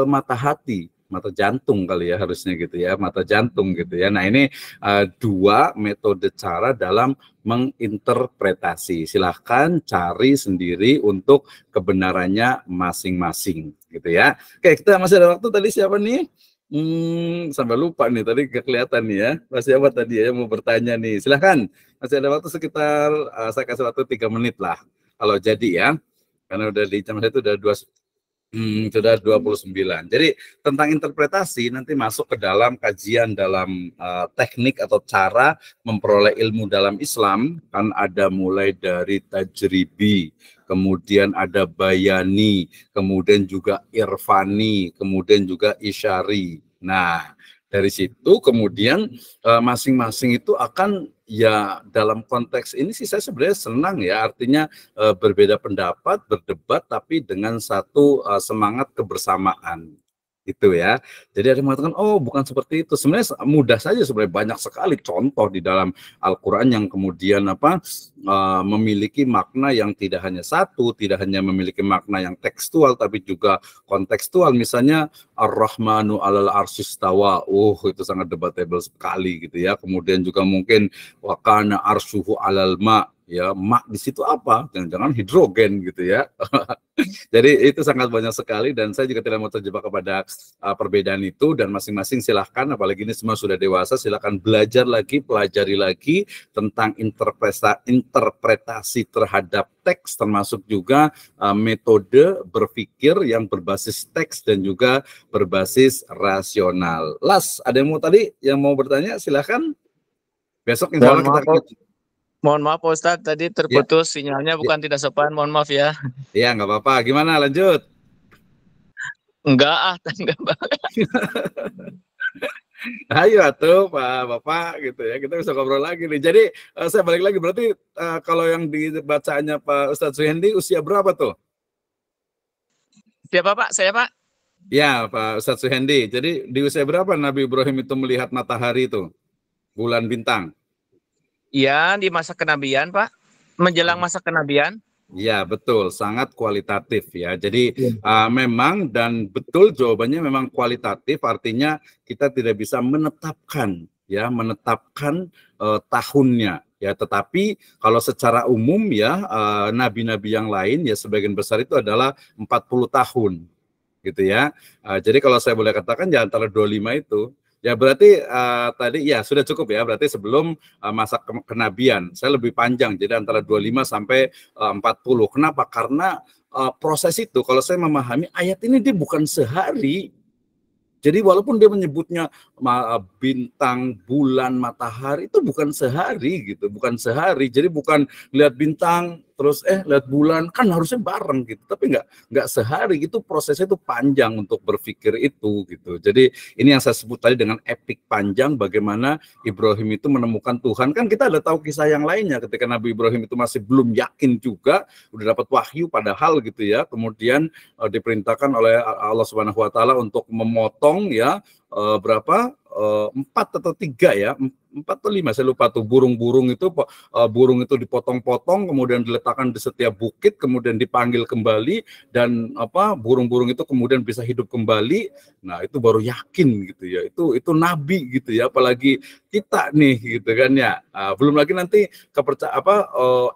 mata hati, mata jantung kali ya harusnya gitu ya, mata jantung gitu ya. Nah ini dua metode cara dalam menginterpretasi. Silahkan cari sendiri untuk kebenarannya masing-masing gitu ya. Oke, kita masih ada waktu. Tadi siapa nih? Sampai lupa nih, tadi gak kelihatan nih ya. Masih apa tadi ya yang mau bertanya nih? Silahkan, masih ada waktu sekitar saya kasih waktu 3 menit lah kalau jadi ya, karena udah di jam saya itu udah sudah 29. Jadi tentang interpretasi nanti masuk ke dalam kajian dalam teknik atau cara memperoleh ilmu dalam Islam, kan ada mulai dari tajribi, kemudian ada bayani, kemudian juga irfani, kemudian juga isyari. Nah, dari situ kemudian masing-masing itu akan ya, dalam konteks ini sih saya sebenarnya senang ya, artinya berbeda pendapat, berdebat, tapi dengan satu semangat kebersamaan itu ya. Jadi ada yang mengatakan, oh bukan seperti itu. Sebenarnya mudah saja, sebenarnya banyak sekali contoh di dalam Al-Quran yang kemudian memiliki makna yang tidak hanya satu, tidak hanya memiliki makna yang tekstual, tapi juga kontekstual. Misalnya Ar-Rahmanu 'alal arsyistawa, itu sangat debatable sekali gitu ya. Kemudian juga mungkin wa kana arsyuhu 'alal ma, ya mak di situ apa? Jangan-jangan hidrogen gitu ya. Jadi itu sangat banyak sekali, dan saya juga tidak mau terjebak kepada perbedaan itu, dan masing-masing silahkan, apalagi ini semua sudah dewasa, silahkan belajar lagi, pelajari lagi tentang interpretasi terhadap teks, termasuk juga metode berpikir yang berbasis teks dan juga berbasis rasional. Las, ada yang mau bertanya? Silahkan. Besok insya Allah kita... Mohon maaf Pak Ustadz, tadi terputus sinyalnya, bukan tidak sopan, mohon maaf ya. Iya, nggak apa-apa. Gimana, lanjut? Enggak Pak. Ayo atuh Pak Bapak gitu ya, kita bisa ngobrol lagi nih. Jadi saya balik lagi, berarti kalau yang dibacaannya Pak Ustadz Suhendi usia berapa tuh? Siapa Pak? Saya Pak? Ya Pak Ustadz Suhendi. Jadi di usia berapa Nabi Ibrahim itu melihat matahari itu, bulan bintang? Iya, di masa kenabian Pak, menjelang masa kenabian. Ya betul, sangat kualitatif ya. Jadi memang, dan betul jawabannya memang kualitatif, artinya kita tidak bisa menetapkan tahunnya ya. Tetapi kalau secara umum ya, nabi-nabi yang lain ya sebagian besar itu adalah 40 tahun gitu ya. Jadi kalau saya boleh katakan ya antara 25 itu. Ya berarti tadi ya sudah cukup ya, berarti sebelum masa kenabian. Saya lebih panjang, jadi antara 25 sampai 40. Kenapa? Karena proses itu, kalau saya memahami ayat ini, dia bukan sehari. Jadi walaupun dia menyebutnya bintang, bulan, matahari, itu bukan sehari gitu, bukan sehari. Jadi bukan lihat bintang terus lihat bulan, kan harusnya bareng gitu. Tapi nggak sehari, itu prosesnya itu panjang untuk berpikir itu gitu. Jadi ini yang saya sebut tadi dengan epik panjang, bagaimana Ibrahim itu menemukan Tuhan. Kan kita ada tahu kisah yang lainnya ketika Nabi Ibrahim itu masih belum yakin juga, udah dapat wahyu padahal gitu ya. Kemudian diperintahkan oleh Allah Subhanahu wa taala untuk memotong ya berapa? 4 atau 3 ya, 4 atau 5 saya lupa tuh, burung itu dipotong-potong, kemudian diletakkan di setiap bukit, kemudian dipanggil kembali, dan burung-burung itu kemudian bisa hidup kembali. Nah itu baru yakin gitu ya, itu nabi gitu ya, apalagi kita nih gitu kan ya. Belum lagi nanti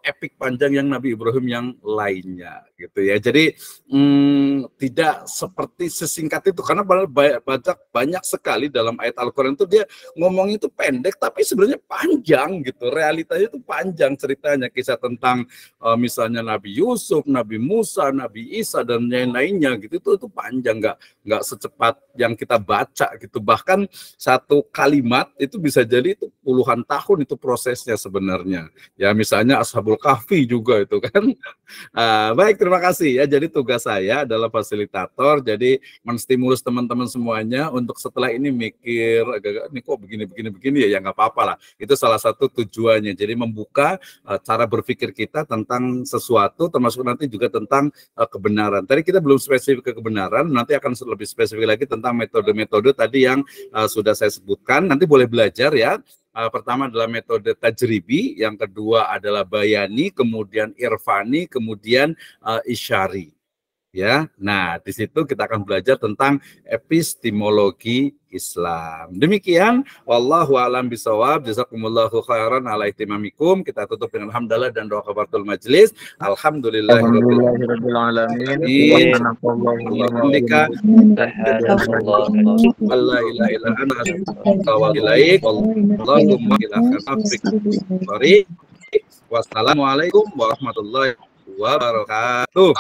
epik panjang yang Nabi Ibrahim yang lainnya gitu ya. Jadi tidak seperti sesingkat itu, karena banyak sekali dalam ayat Al-Quran itu dia ngomongnya itu pendek tapi sebenarnya panjang gitu, realitanya itu panjang ceritanya, kisah tentang misalnya Nabi Yusuf, Nabi Musa, Nabi Isa dan lain-lainnya gitu, itu panjang, nggak secepat yang kita baca gitu. Bahkan satu kalimat itu bisa jadi itu puluhan tahun itu prosesnya sebenarnya ya. Misalnya Ashabul Kahfi juga itu kan. Baik, terima terima kasih ya. Jadi tugas saya adalah fasilitator, jadi menstimulus teman-teman semuanya untuk setelah ini mikir, ini kok begini ya nggak apa-apa lah. Itu salah satu tujuannya. Jadi membuka cara berpikir kita tentang sesuatu, termasuk nanti juga tentang kebenaran. Tadi kita belum spesifik ke kebenaran, nanti akan lebih spesifik lagi tentang metode-metode tadi yang sudah saya sebutkan. Nanti boleh belajar ya. Pertama adalah metode tajribi, yang kedua adalah bayani, kemudian irfani, kemudian isyari. Ya, nah di situ kita akan belajar tentang epistemologi Islam. Demikian, wallahu a'lam bishawab. Jazakumullahu khairan ala ihtimamikum. Kita tutup dengan hamdalah dan doa kafaratul majelis. Alhamdulillahirabbil alamin. Alhamdulillah. La ilaha illa anta wa ilaik. Allahumma ilaika. Wassalamualaikum warahmatullahi wabarakatuh.